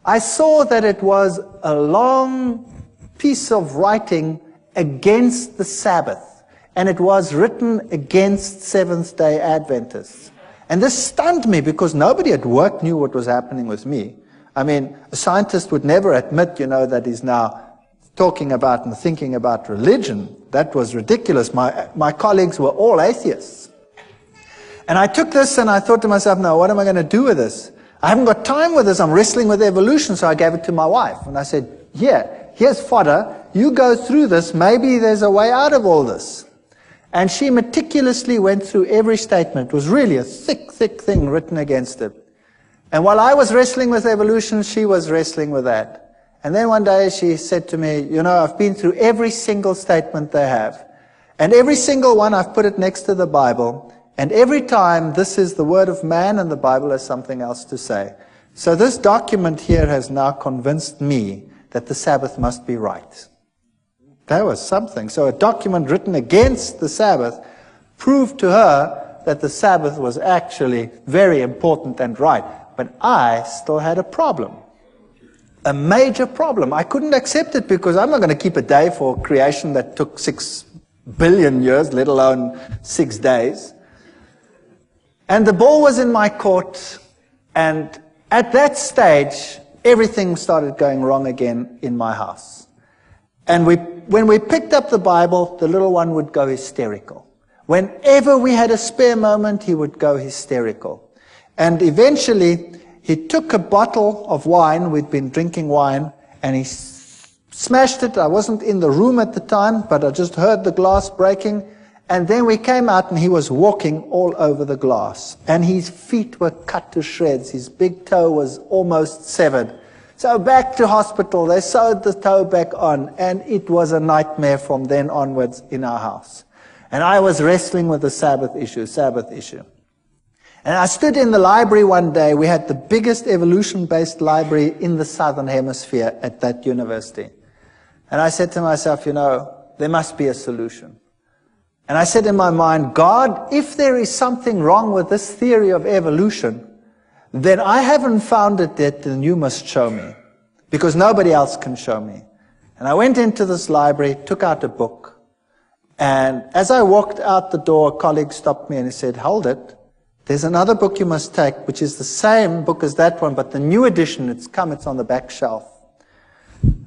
I saw that it was a long piece of writing against the Sabbath. And it was written against Seventh-day Adventists. And this stunned me because nobody at work knew what was happening with me. I mean, a scientist would never admit, you know, that he's now talking about and thinking about religion. That was ridiculous. My colleagues were all atheists. And I took this and I thought to myself, no, what am I going to do with this? I haven't got time with this. I'm wrestling with evolution. So I gave it to my wife. And I said, here's fodder. You go through this. Maybe there's a way out of all this. And she meticulously went through every statement. It was really a thick, thick thing written against it. And while I was wrestling with evolution, she was wrestling with that. And then one day she said to me, you know, I've been through every single statement they have. And every single one, I've put it next to the Bible. And every time, this is the word of man and the Bible has something else to say. So this document here has now convinced me that the Sabbath must be right. That was something. So a document written against the Sabbath proved to her that the Sabbath was actually very important and right. But I still had a problem. a major problem. I couldn't accept it because I'm not going to keep a day for creation that took 6 billion years, let alone 6 days. And the ball was in my court, and at that stage, everything started going wrong again in my house. And when we picked up the Bible, the little one would go hysterical. Whenever we had a spare moment, he would go hysterical. And eventually, he took a bottle of wine, we'd been drinking wine, and he smashed it. I wasn't in the room at the time, but I just heard the glass breaking. And then we came out, and he was walking all over the glass. And his feet were cut to shreds. His big toe was almost severed. So back to hospital, they sewed the toe back on, and it was a nightmare from then onwards in our house. And I was wrestling with the Sabbath issue. And I stood in the library one day. We had the biggest evolution-based library in the Southern Hemisphere at that university. And I said to myself, there must be a solution. And I said in my mind, God, if there is something wrong with this theory of evolution, then I haven't found it yet, and you must show me. Because nobody else can show me. And I went into this library, took out a book. And as I walked out the door, a colleague stopped me and he said, hold it. There's another book you must take, which is the same book as that one, but the new edition, it's on the back shelf.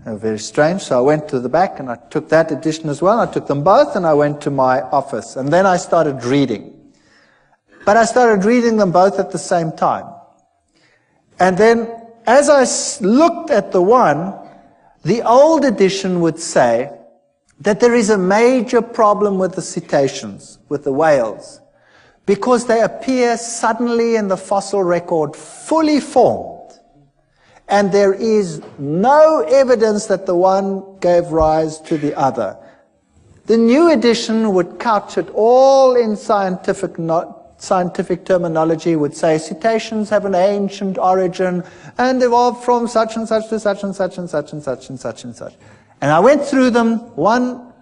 Very strange. So I went to the back and I took that edition as well. I took them both and I went to my office. And then I started reading. But I started reading them both at the same time. And then as I looked at the one, the old edition would say that there is a major problem with the cetaceans, with the whales, because they appear suddenly in the fossil record fully formed. And there is no evidence that the one gave rise to the other. The new edition would couch it all in scientific terminology, would say cetaceans have an ancient origin and evolved from such and such to such and such and such and such and such and such. And I went through them, one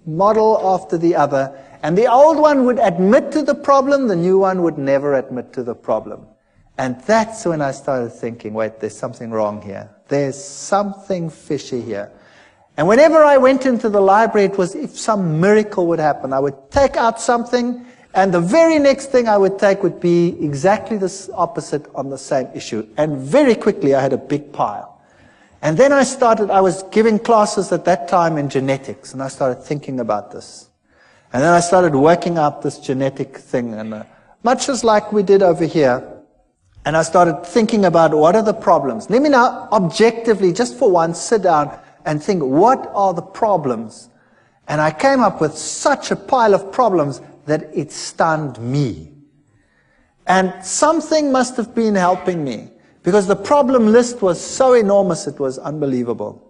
model after the other, and the old one would admit to the problem, the new one would never admit to the problem. And that's when I started thinking, wait, there's something wrong here. There's something fishy here. And whenever I went into the library, it was if some miracle would happen. I would take out something, and the very next thing I would take would be exactly the opposite on the same issue. And very quickly, I had a big pile. And then I was giving classes at that time in genetics, and I started thinking about this. And then I started working out this genetic thing, and much as like we did over here. And I started thinking about what are the problems. Let me now objectively, just for once, sit down and think, what are the problems? And I came up with such a pile of problems that it stunned me. And something must have been helping me, because the problem list was so enormous, it was unbelievable.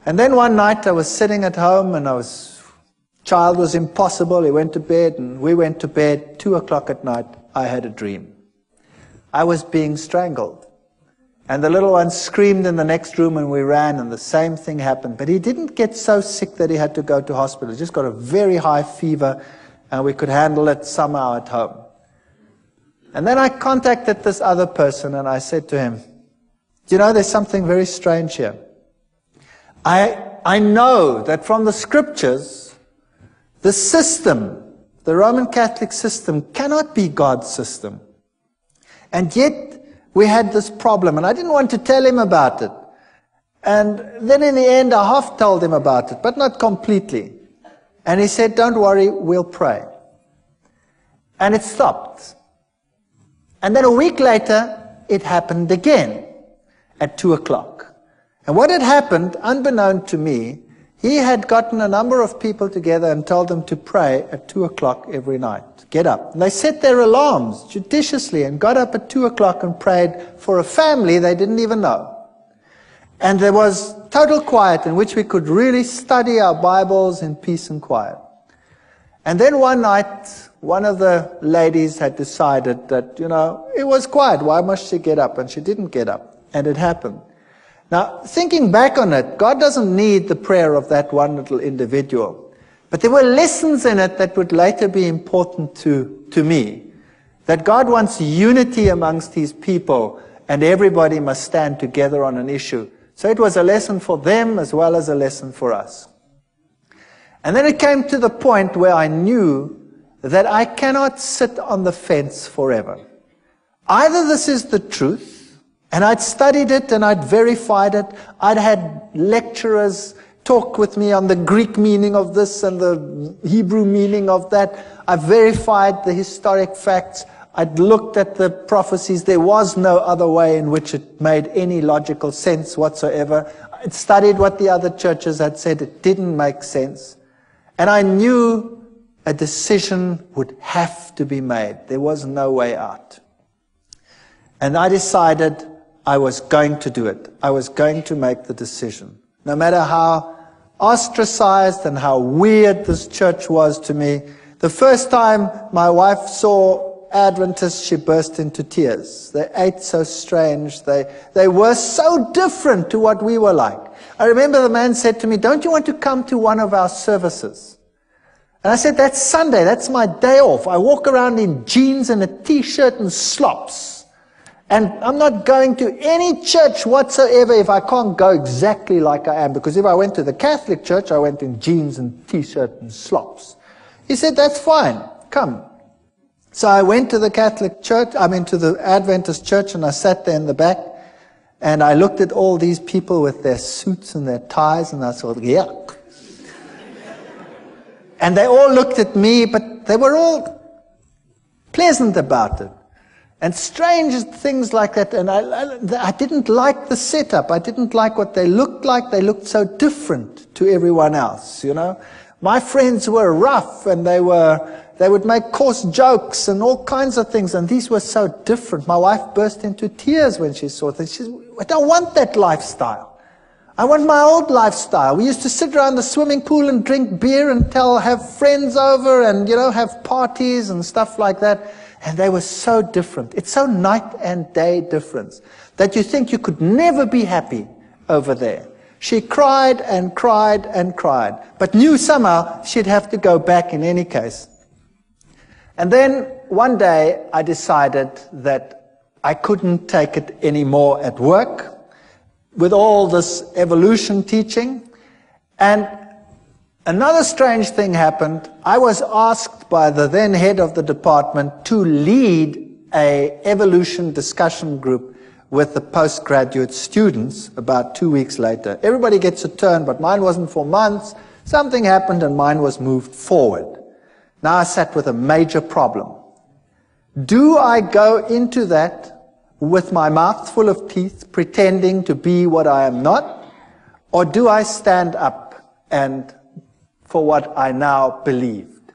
And then one night I was sitting at home, and child was impossible. He went to bed, and we went to bed. 2 o'clock at night, I had a dream. I was being strangled. And the little one screamed in the next room, and we ran, and the same thing happened. But he didn't get so sick that he had to go to hospital. He just got a very high fever, and we could handle it somehow at home. And then I contacted this other person, and I said to him, there's something very strange here. I know that from the scriptures, the system, the Roman Catholic system, cannot be God's system. And yet, we had this problem, and I didn't want to tell him about it. And then in the end, I half told him about it, but not completely. And he said, don't worry, we'll pray. And it stopped. And then a week later, it happened again at 2 o'clock. And what had happened, unbeknown to me, he had gotten a number of people together and told them to pray at 2 o'clock every night. Get up. And they set their alarms judiciously and got up at 2 o'clock and prayed for a family they didn't even know. And there was total quiet in which we could really study our Bibles in peace and quiet. And then one night, one of the ladies had decided that, it was quiet. Why must she get up? And she didn't get up. And it happened. Now, thinking back on it, God doesn't need the prayer of that one little individual. But there were lessons in it that would later be important to me. That God wants unity amongst His people. and everybody must stand together on an issue. So it was a lesson for them as well as a lesson for us. And then it came to the point where I knew that I cannot sit on the fence forever. Either this is the truth, and I'd studied it and I'd verified it. I'd had lecturers talk with me on the Greek meaning of this and the Hebrew meaning of that. I verified the historic facts. I'd looked at the prophecies. There was no other way in which it made any logical sense whatsoever. I'd studied what the other churches had said. It didn't make sense. And I knew a decision would have to be made. There was no way out. And I decided I was going to do it. I was going to make the decision. No matter how ostracized and how weird this church was to me, the first time my wife saw Adventists, she burst into tears. They ate so strange. They were so different to what we were like. I remember the man said to me, "Don't you want to come to one of our services?" And I said, "That's Sunday. That's my day off. I walk around in jeans and a t-shirt and slops. And I'm not going to any church whatsoever if I can't go exactly like I am. Because if I went to the Catholic church, I went in jeans and t-shirt and slops." He said, "That's fine. Come." So I went to the Catholic church, to the Adventist church, and I sat there in the back. And I looked at all these people with their suits and their ties, and I thought, yuck. And they all looked at me, but they were all pleasant about it. And strange things like that. And I didn't like the setup. I didn't like what they looked like. They looked so different to everyone else, you know. My friends were rough, and they would make coarse jokes and all kinds of things, and these were so different. My wife burst into tears when she saw things. She said, "I don't want that lifestyle. I want my old lifestyle. We used to sit around the swimming pool and drink beer and have friends over and, have parties and stuff like that." And they were so different. It's so night and day difference that you think you could never be happy over there. She cried and cried and cried, but knew somehow she'd have to go back in any case. And then one day I decided that I couldn't take it anymore at work with all this evolution teaching. And another strange thing happened. I was asked by the then head of the department to lead an evolution discussion group with the postgraduate students about 2 weeks later. Everybody gets a turn, but mine wasn't for months. Something happened and mine was moved forward. Now I sat with a major problem. Do I go into that with my mouth full of teeth, pretending to be what I am not? Or do I stand up and for what I now believed?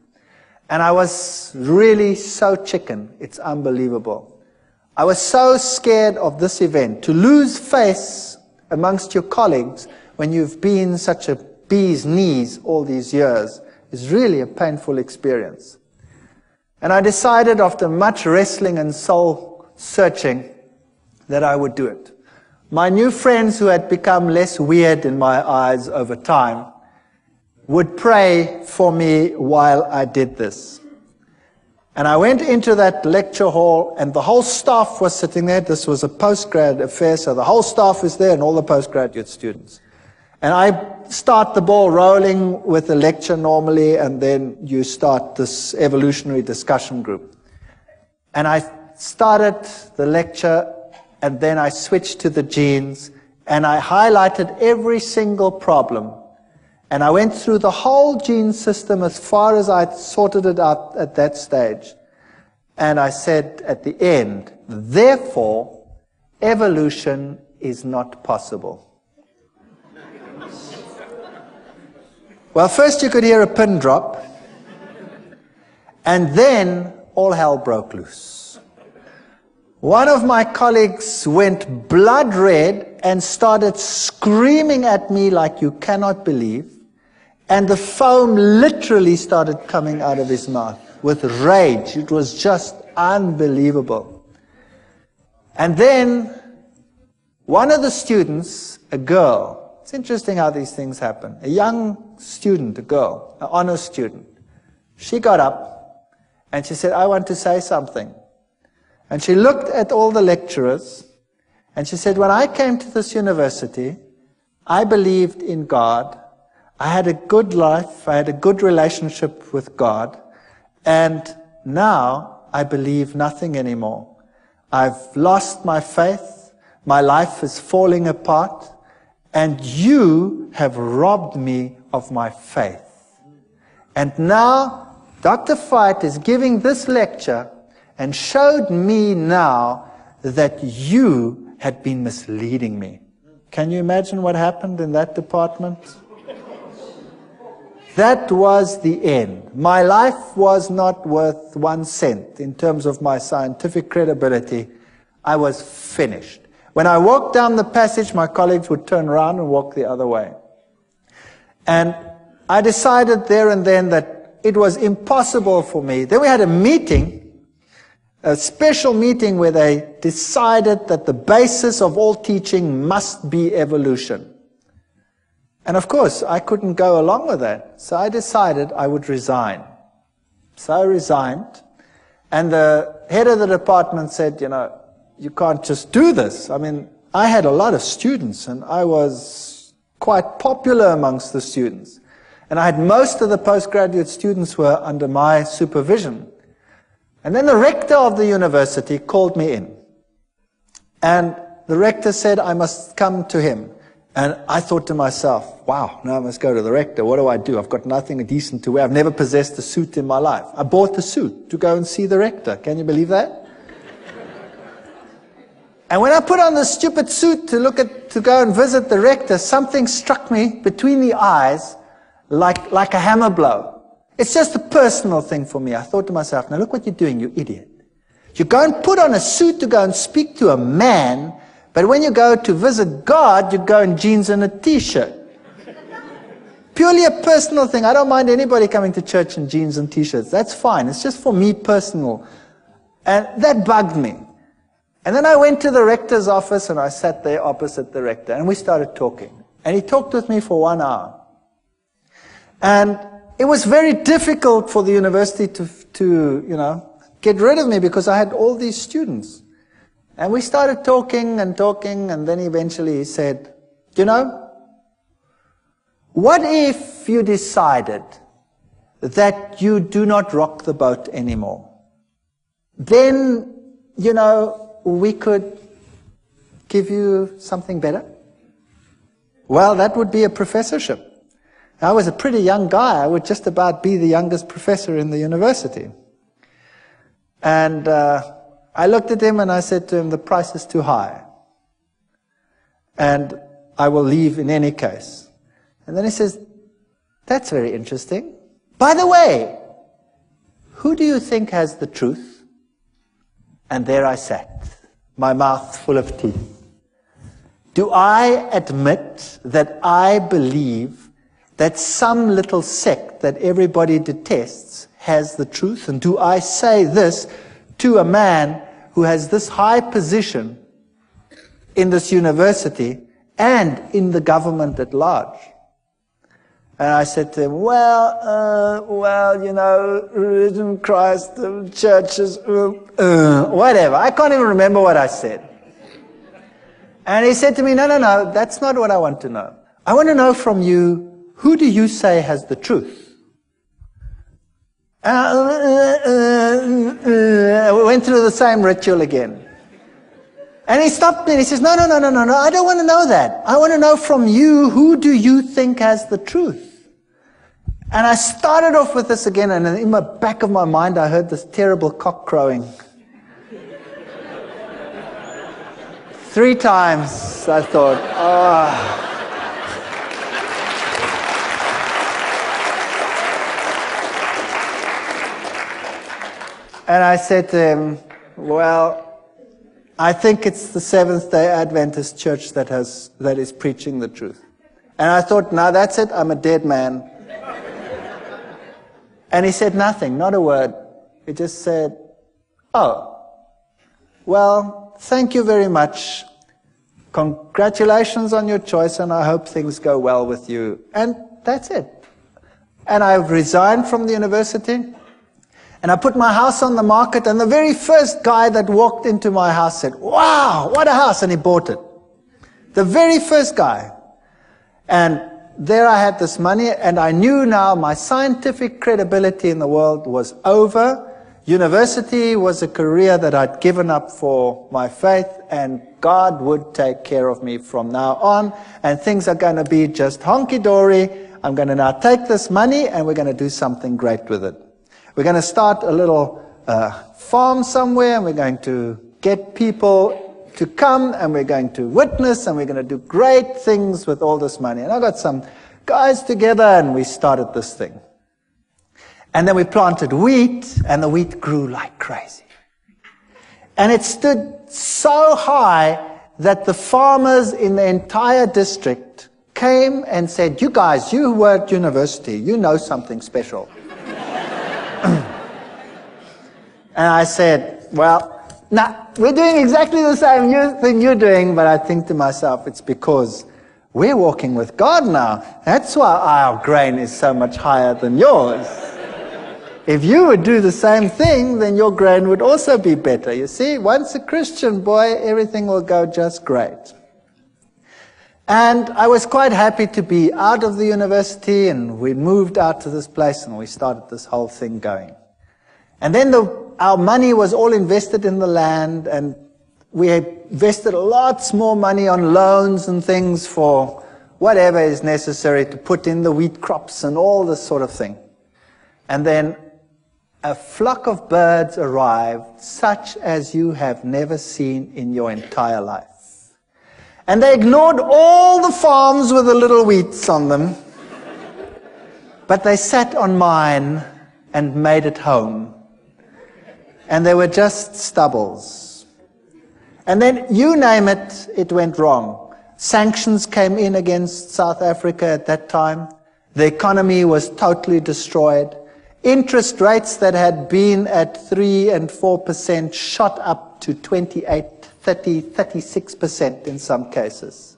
And I was really so chicken, it's unbelievable. I was so scared of this event. To lose face amongst your colleagues when you've been such a bee's knees all these years is really a painful experience. And I decided after much wrestling and soul searching that I would do it. My new friends, who had become less weird in my eyes over time, would pray for me while I did this. And I went into that lecture hall, and the whole staff was sitting there. This was a postgrad affair, so the whole staff was there and all the postgraduate students. And I start the ball rolling with the lecture normally, and then you start this evolutionary discussion group. And I started the lecture, and then I switched to the genes, and I highlighted every single problem. And I went through the whole gene system as far as I'd sorted it out at that stage. And I said at the end, therefore, evolution is not possible. Well, first you could hear a pin drop, and then all hell broke loose. One of my colleagues went blood red and started screaming at me like you cannot believe, and the foam literally started coming out of his mouth with rage. It was just unbelievable. And then one of the students, a girl, it's interesting how these things happen, a young student, a girl, an honor student, she got up and she said, "I want to say something." And she looked at all the lecturers And she said, when I came to this university, I believed in God. I had a good life. I had a good relationship with God. And now I believe nothing anymore. I've lost my faith. My life is falling apart. And you have robbed me of my faith. And now Dr. Veith is giving this lecture and showed me now that you had been misleading me. Can you imagine what happened in that department? That was the end. My life was not worth 1 cent in terms of my scientific credibility. I was finished. When I walked down the passage, my colleagues would turn around and walk the other way. And I decided there and then that it was impossible for me. Then we had a meeting, a special meeting where they decided that the basis of all teaching must be evolution. And of course, I couldn't go along with that. So I decided I would resign. So I resigned. And the head of the department said, you know, you can't just do this. I mean, I had a lot of students, and I was quite popular amongst the students. And I had most of the postgraduate students were under my supervision. And then the rector of the university called me in. And the rector said I must come to him. And I thought to myself, wow, now I must go to the rector. What do? I've got nothing decent to wear. I've never possessed a suit in my life. I bought a suit to go and see the rector. Can you believe that? And when I put on this stupid suit to go and visit the rector, something struck me between the eyes like a hammer blow. It's just a personal thing for me. I thought to myself, now look what you're doing, you idiot. You go and put on a suit to go and speak to a man, but when you go to visit God, you go in jeans and a t-shirt. Purely a personal thing. I don't mind anybody coming to church in jeans and t-shirts. That's fine. It's just for me personal. And that bugged me. And then I went to the rector's office and I sat there opposite the rector and we started talking. And he talked with me for 1 hour. And it was very difficult for the university to get rid of me because I had all these students. And we started talking, and then eventually he said, you know, what if you decided that you do not rock the boat anymore? Then, you know, we could give you something better. Well, that would be a professorship. I was a pretty young guy. I would just about be the youngest professor in the university. And I looked at him and I said to him, the price is too high. And I will leave in any case. And then he says, that's very interesting. By the way, who do you think has the truth? And there I sat, my mouth full of teeth. Do I admit that I believe that some little sect that everybody detests has the truth? And do I say this to a man who has this high position in this university and in the government at large? And I said to him, well, you know, religion, Christ, churches, whatever. I can't even remember what I said. And he said to me, no, that's not what I want to know. I want to know from you, who do you say has the truth? We went through the same ritual again. And he stopped me and he says, no, I don't want to know that. I want to know from you, who do you think has the truth? And I started off with this again, and in the back of my mind I heard this terrible cock crowing. 3 times I thought, oh. And I said to him, well, I think it's the Seventh-day Adventist Church that is preaching the truth. And I thought, now that's it, I'm a dead man. And he said nothing, not a word. He just said, oh, well, thank you very much. Congratulations on your choice, and I hope things go well with you. And that's it. And I resigned from the university. And I put my house on the market, and the very first guy that walked into my house said, "Wow, what a house," and he bought it. The very first guy. And there I had this money, and I knew now my scientific credibility in the world was over. University was a career that I'd given up for my faith, and God would take care of me from now on, and things are going to be just honky-dory. I'm going to now take this money, and we're going to do something great with it. We're going to start a little farm somewhere, and we're going to get people to come, and we're going to witness, and we're going to do great things with all this money. And I got some guys together, and we started this thing. And then we planted wheat, and the wheat grew like crazy. And it stood so high that the farmers in the entire district came and said, "You guys, you were at university, you know something special." And I said, "Well, nah, we're doing exactly the same thing you're doing," but I think to myself, it's because we're walking with God now. That's why our grain is so much higher than yours. If you would do the same thing, then your grain would also be better. You see, once a Christian, boy, everything will go just great. And I was quite happy to be out of the university, and we moved out to this place, and we started this whole thing going. And then our money was all invested in the land, and we had invested lots more money on loans and things for whatever is necessary to put in the wheat crops and all this sort of thing. And then a flock of birds arrived, such as you have never seen in your entire life. And they ignored all the farms with the little wheats on them, but they sat on mine and made it home. And they were just stubbles. And then, you name it, it went wrong. Sanctions came in against South Africa at that time. The economy was totally destroyed. Interest rates that had been at 3 and 4% shot up to 28, 30, 36% in some cases.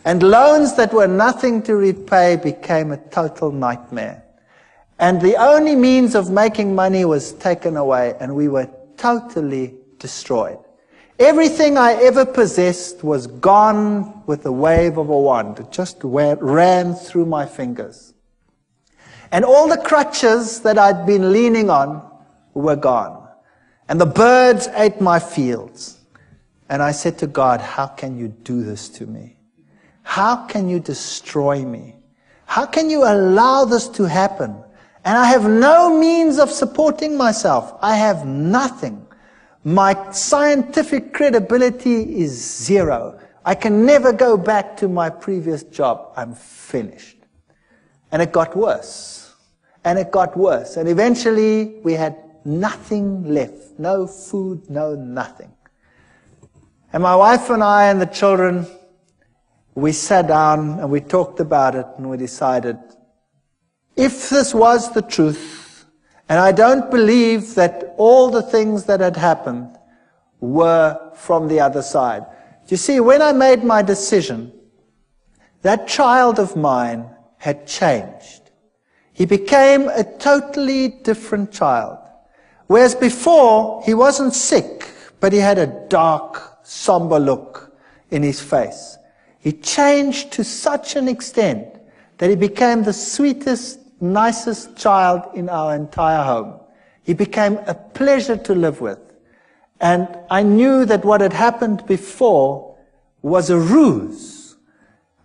And loans that were nothing to repay became a total nightmare. And the only means of making money was taken away, and we were totally destroyed. Everything I ever possessed was gone with the wave of a wand. It just ran through my fingers. And all the crutches that I'd been leaning on were gone. And the birds ate my fields. And I said to God, "How can you do this to me? How can you destroy me? How can you allow this to happen? And I have no means of supporting myself. I have nothing. My scientific credibility is zero. I can never go back to my previous job. I'm finished." And it got worse. And it got worse. And eventually we had nothing left. No food, no nothing. And my wife and I and the children, we sat down and we talked about it, and we decided, if this was the truth, and I don't believe that all the things that had happened were from the other side. You see, when I made my decision, that child of mine had changed. He became a totally different child. Whereas before, he wasn't sick, but he had a dark, somber look in his face. He changed to such an extent that he became the sweetest, nicest child in our entire home. He became a pleasure to live with. And I knew that what had happened before was a ruse.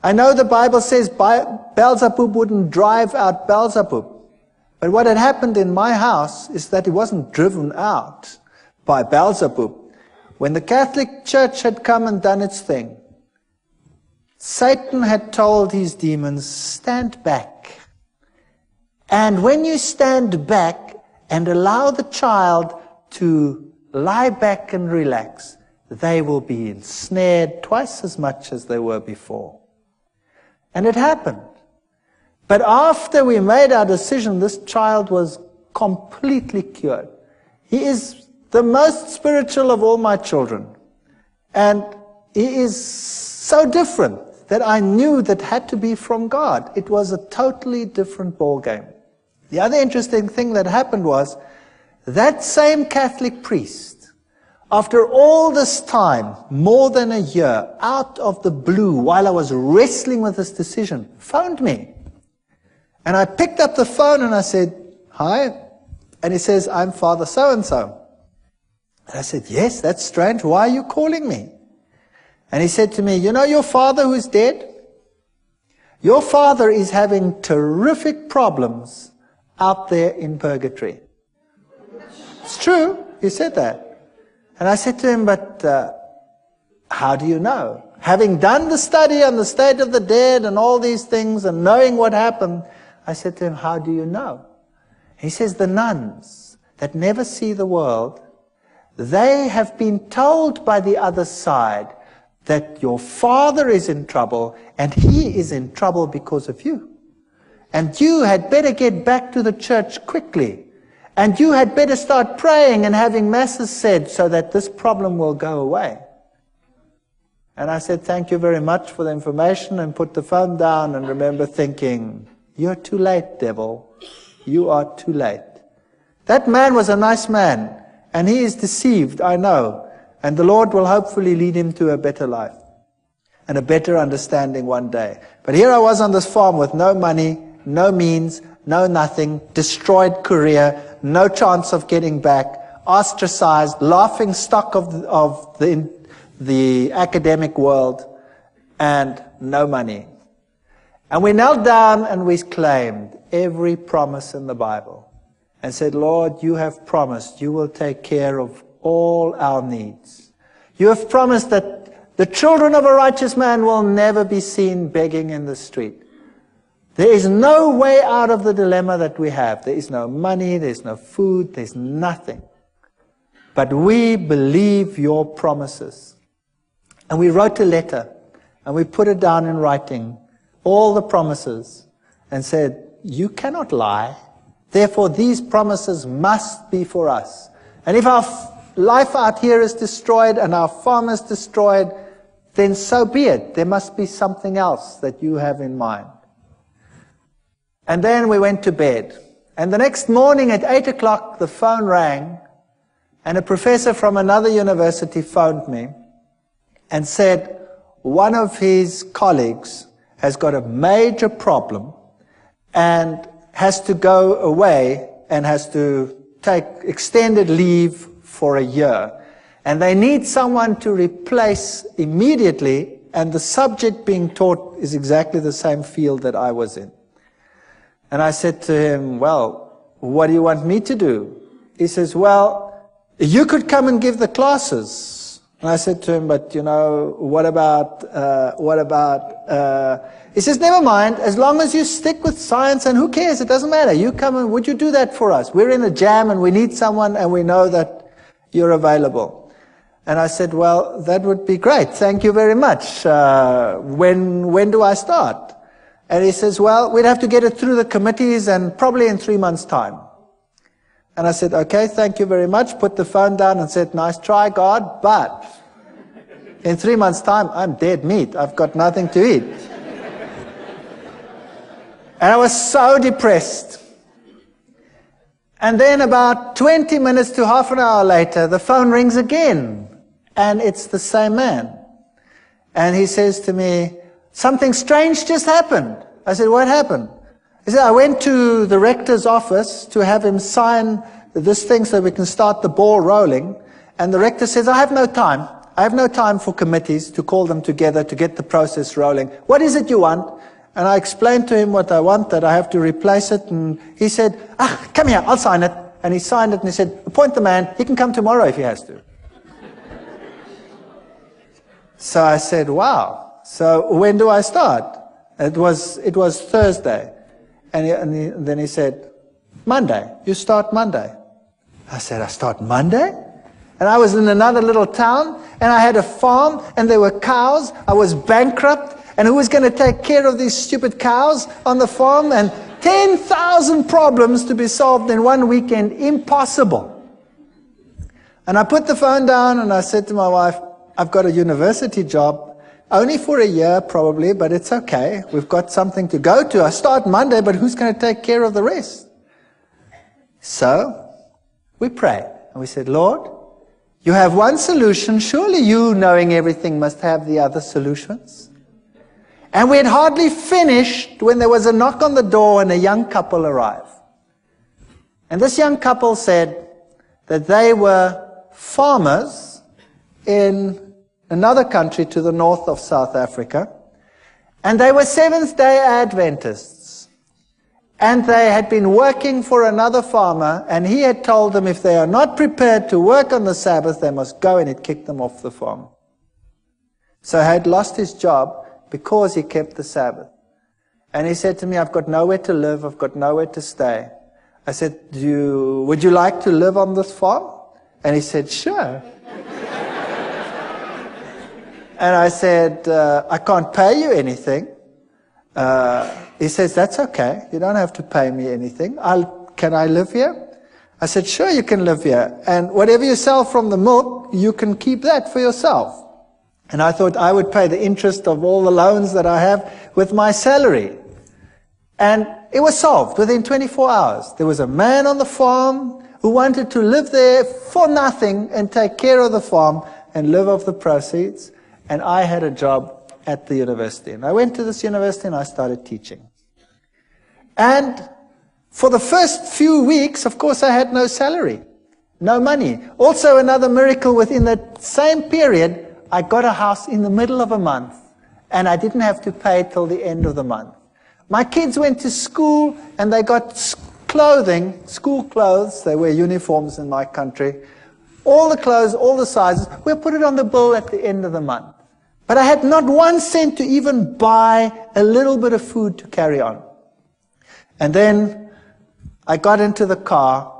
I know the Bible says Beelzebub wouldn't drive out Beelzebub. But what had happened in my house is that he wasn't driven out by Beelzebub. When the Catholic Church had come and done its thing, Satan had told his demons, "Stand back." And when you stand back and allow the child to lie back and relax, they will be ensnared twice as much as they were before. And it happened. But after we made our decision, this child was completely cured. He is the most spiritual of all my children. And he is so different that I knew that had to be from God. It was a totally different ballgame. The other interesting thing that happened was That same Catholic priest, after all this time, more than a year, out of the blue, while I was wrestling with this decision, phoned me. And I picked up the phone and I said, "Hi." And he says, "I'm Father so-and-so." And I said, "Yes, that's strange. Why are you calling me?" And he said to me, "You know your father who's dead? Your father is having terrific problems out there in purgatory." It's true, he said that. And I said to him, "But how do you know?" Having done the study on the state of the dead and all these things and knowing what happened, I said to him, "How do you know?" He says, "The nuns that never see the world, they have been told by the other side that your father is in trouble and he is in trouble because of you. And you had better get back to the church quickly. And you had better start praying and having masses said so that this problem will go away." And I said, "Thank you very much for the information," and put the phone down and remember thinking, "You're too late, devil. You are too late." That man was a nice man, and he is deceived, I know. And the Lord will hopefully lead him to a better life and a better understanding one day. But here I was on this farm with no money, no means, no nothing, destroyed career, no chance of getting back, ostracized, laughing stock of the academic world, and no money. And we knelt down and we claimed every promise in the Bible and said, "Lord, you have promised you will take care of all our needs. You have promised that the children of a righteous man will never be seen begging in the street. There is no way out of the dilemma that we have. There is no money, there's no food, there's nothing. But we believe your promises." And we wrote a letter and we put it down in writing, all the promises, and said, "You cannot lie. Therefore, these promises must be for us. And if our life out here is destroyed and our farm is destroyed, then so be it. There must be something else that you have in mind." And then we went to bed. And the next morning at 8 o'clock, the phone rang, and a professor from another university phoned me and said one of his colleagues has got a major problem and has to go away and has to take extended leave for a year. And they need someone to replace immediately, and the subject being taught is exactly the same field that I was in. And I said to him, "Well, what do you want me to do?" He says, "Well, you could come and give the classes." And I said to him, "But, you know, what about, He says, "Never mind, as long as you stick with science, and who cares, it doesn't matter. You come and would you do that for us? We're in a jam and we need someone and we know that you're available." And I said, "Well, that would be great. Thank you very much. When do I start?" And he says, "Well, we'd have to get it through the committees and probably in 3 months' time." And I said, "Okay, thank you very much." Put the phone down and said, "Nice try, God, but in 3 months' time, I'm dead meat. I've got nothing to eat." And I was so depressed. And then about 20 minutes to half an hour later, the phone rings again. And it's the same man. And he says to me, "Something strange just happened." I said, "What happened?" He said, "I went to the rector's office to have him sign this thing so we can start the ball rolling. And the rector says, I have no time. I have no time for committees to call them together to get the process rolling. What is it you want?" And I explained to him what I want, that I have to replace it. And he said, "Come here, I'll sign it." And he signed it and he said, "Appoint the man. He can come tomorrow if he has to." So I said, "Wow. So when do I start?" It was Thursday. And then he said, "Monday. You start Monday." I said, "I start Monday?" And I was in another little town, and I had a farm, and there were cows. I was bankrupt, and who was going to take care of these stupid cows on the farm? And 10,000 problems to be solved in one weekend. Impossible. And I put the phone down, and I said to my wife, "I've got a university job, only for a year probably, but it's okay. We've got something to go to. I start Monday, but who's going to take care of the rest?" So we prayed. And we said, Lord, you have one solution. Surely you, knowing everything, must have the other solutions. And we had hardly finished when there was a knock on the door and a young couple arrived. And this young couple said that they were farmers in another country to the north of South Africa. And they were Seventh-day Adventists. And they had been working for another farmer, and he had told them if they are not prepared to work on the Sabbath, they must go, and he'd kicked them off the farm. So he had lost his job because he kept the Sabbath. And he said to me, I've got nowhere to live, I've got nowhere to stay. I said, would you like to live on this farm? And he said, sure. And I said, I can't pay you anything. He says, that's okay. You don't have to pay me anything. Can I live here? I said, sure, you can live here. And whatever you sell from the milk, you can keep that for yourself. And I thought I would pay the interest of all the loans that I have with my salary. And it was solved within 24 hours. There was a man on the farm who wanted to live there for nothing and take care of the farm and live off the proceeds. And I had a job at the university. And I went to this university and I started teaching. And for the first few weeks, of course, I had no salary, no money. Also, another miracle within that same period, I got a house in the middle of a month, and I didn't have to pay till the end of the month. My kids went to school, and they got clothing, school clothes. They wear uniforms in my country. All the clothes, all the sizes, we'll put it on the bill at the end of the month. But I had not 1 cent to even buy a little bit of food to carry on. And then I got into the car,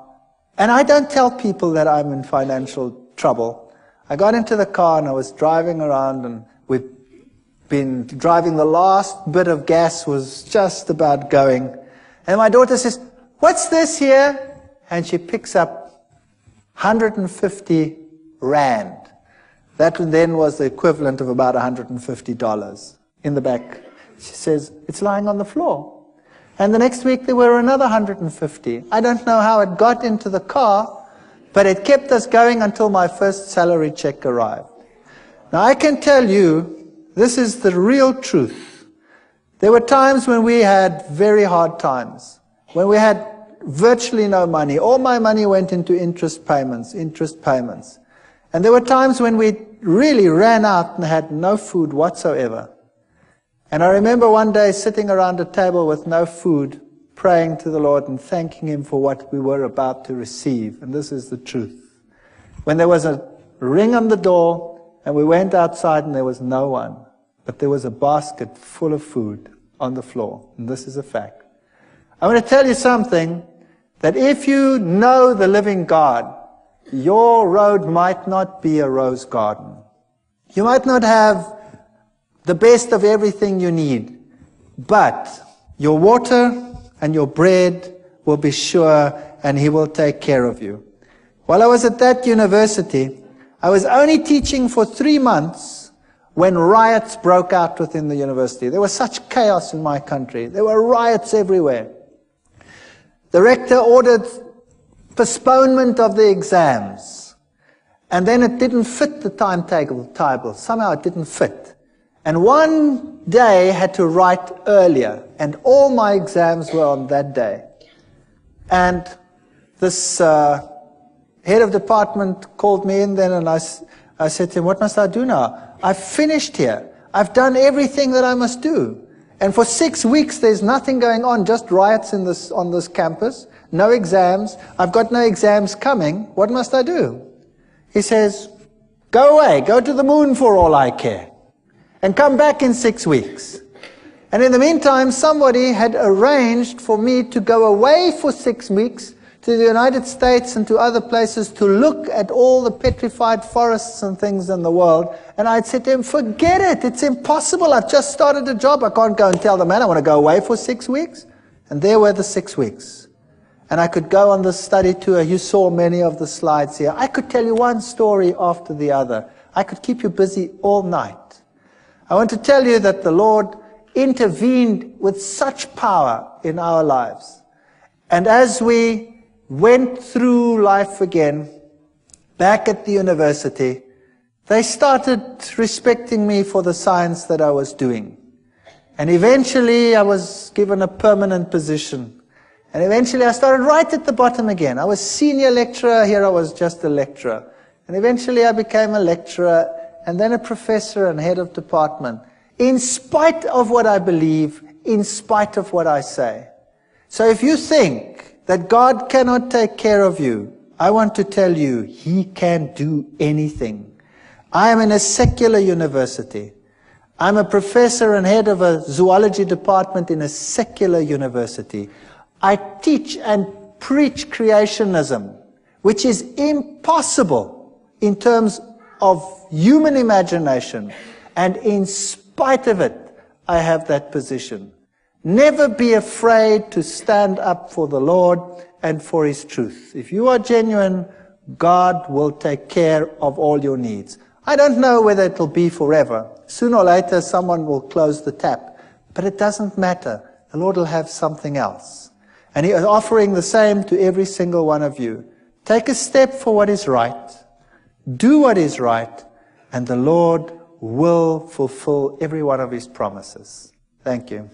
and I don't tell people that I'm in financial trouble. I got into the car and I was driving around, and we've been driving, the last bit of gas was just about going. And my daughter says, what's this here? And she picks up 150 rand. That then was the equivalent of about $150 in the back. She says, it's lying on the floor. And the next week there were another 150. I don't know how it got into the car, but it kept us going until my first salary check arrived. Now I can tell you, this is the real truth. There were times when we had very hard times, when we had virtually no money. All my money went into interest payments. And there were times when we really ran out and had no food whatsoever. And I remember one day sitting around a table with no food, praying to the Lord and thanking Him for what we were about to receive. And this is the truth. When there was a ring on the door and we went outside and there was no one, but there was a basket full of food on the floor. And this is a fact. I want to tell you something, that if you know the living God, your road might not be a rose garden. You might not have the best of everything you need, but your water and your bread will be sure, and He will take care of you. While I was at that university, I was only teaching for 3 months when riots broke out within the university. There was such chaos in my country. There were riots everywhere. The rector ordered postponement of the exams, and then it didn't fit the timetable. Somehow it didn't fit. And one day I had to write earlier, and all my exams were on that day. And this head of department called me in then, and I said to him, what must I do now? I've finished here. I've done everything that I must do. And for 6 weeks there's nothing going on, just riots on this campus, no exams. I've got no exams coming. What must I do? He says, go away, go to the moon for all I care, and come back in 6 weeks. And in the meantime, somebody had arranged for me to go away for 6 weeks to the United States and to other places to look at all the petrified forests and things in the world. And I'd said to him, forget it, it's impossible. I've just started a job. I can't go and tell the man I want to go away for 6 weeks. And there were the 6 weeks. And I could go on the study tour. You saw many of the slides here. I could tell you one story after the other. I could keep you busy all night. I want to tell you that the Lord intervened with such power in our lives. And as we went through life again, back at the university, they started respecting me for the science that I was doing. And eventually I was given a permanent position. And eventually I started right at the bottom again. I was senior lecturer, here I was just a lecturer. And eventually I became a lecturer, and then a professor and head of department, in spite of what I believe, in spite of what I say. So if you think that God cannot take care of you, I want to tell you, He can do anything. I am in a secular university. I'm a professor and head of a zoology department in a secular university. I teach and preach creationism, which is impossible in terms of human imagination. And in spite of it, I have that position. Never be afraid to stand up for the Lord and for His truth. If you are genuine, God will take care of all your needs. I don't know whether it will be forever. Sooner or later, someone will close the tap. But it doesn't matter. The Lord will have something else. And He is offering the same to every single one of you. Take a step for what is right. Do what is right. And the Lord will fulfill every one of His promises. Thank you.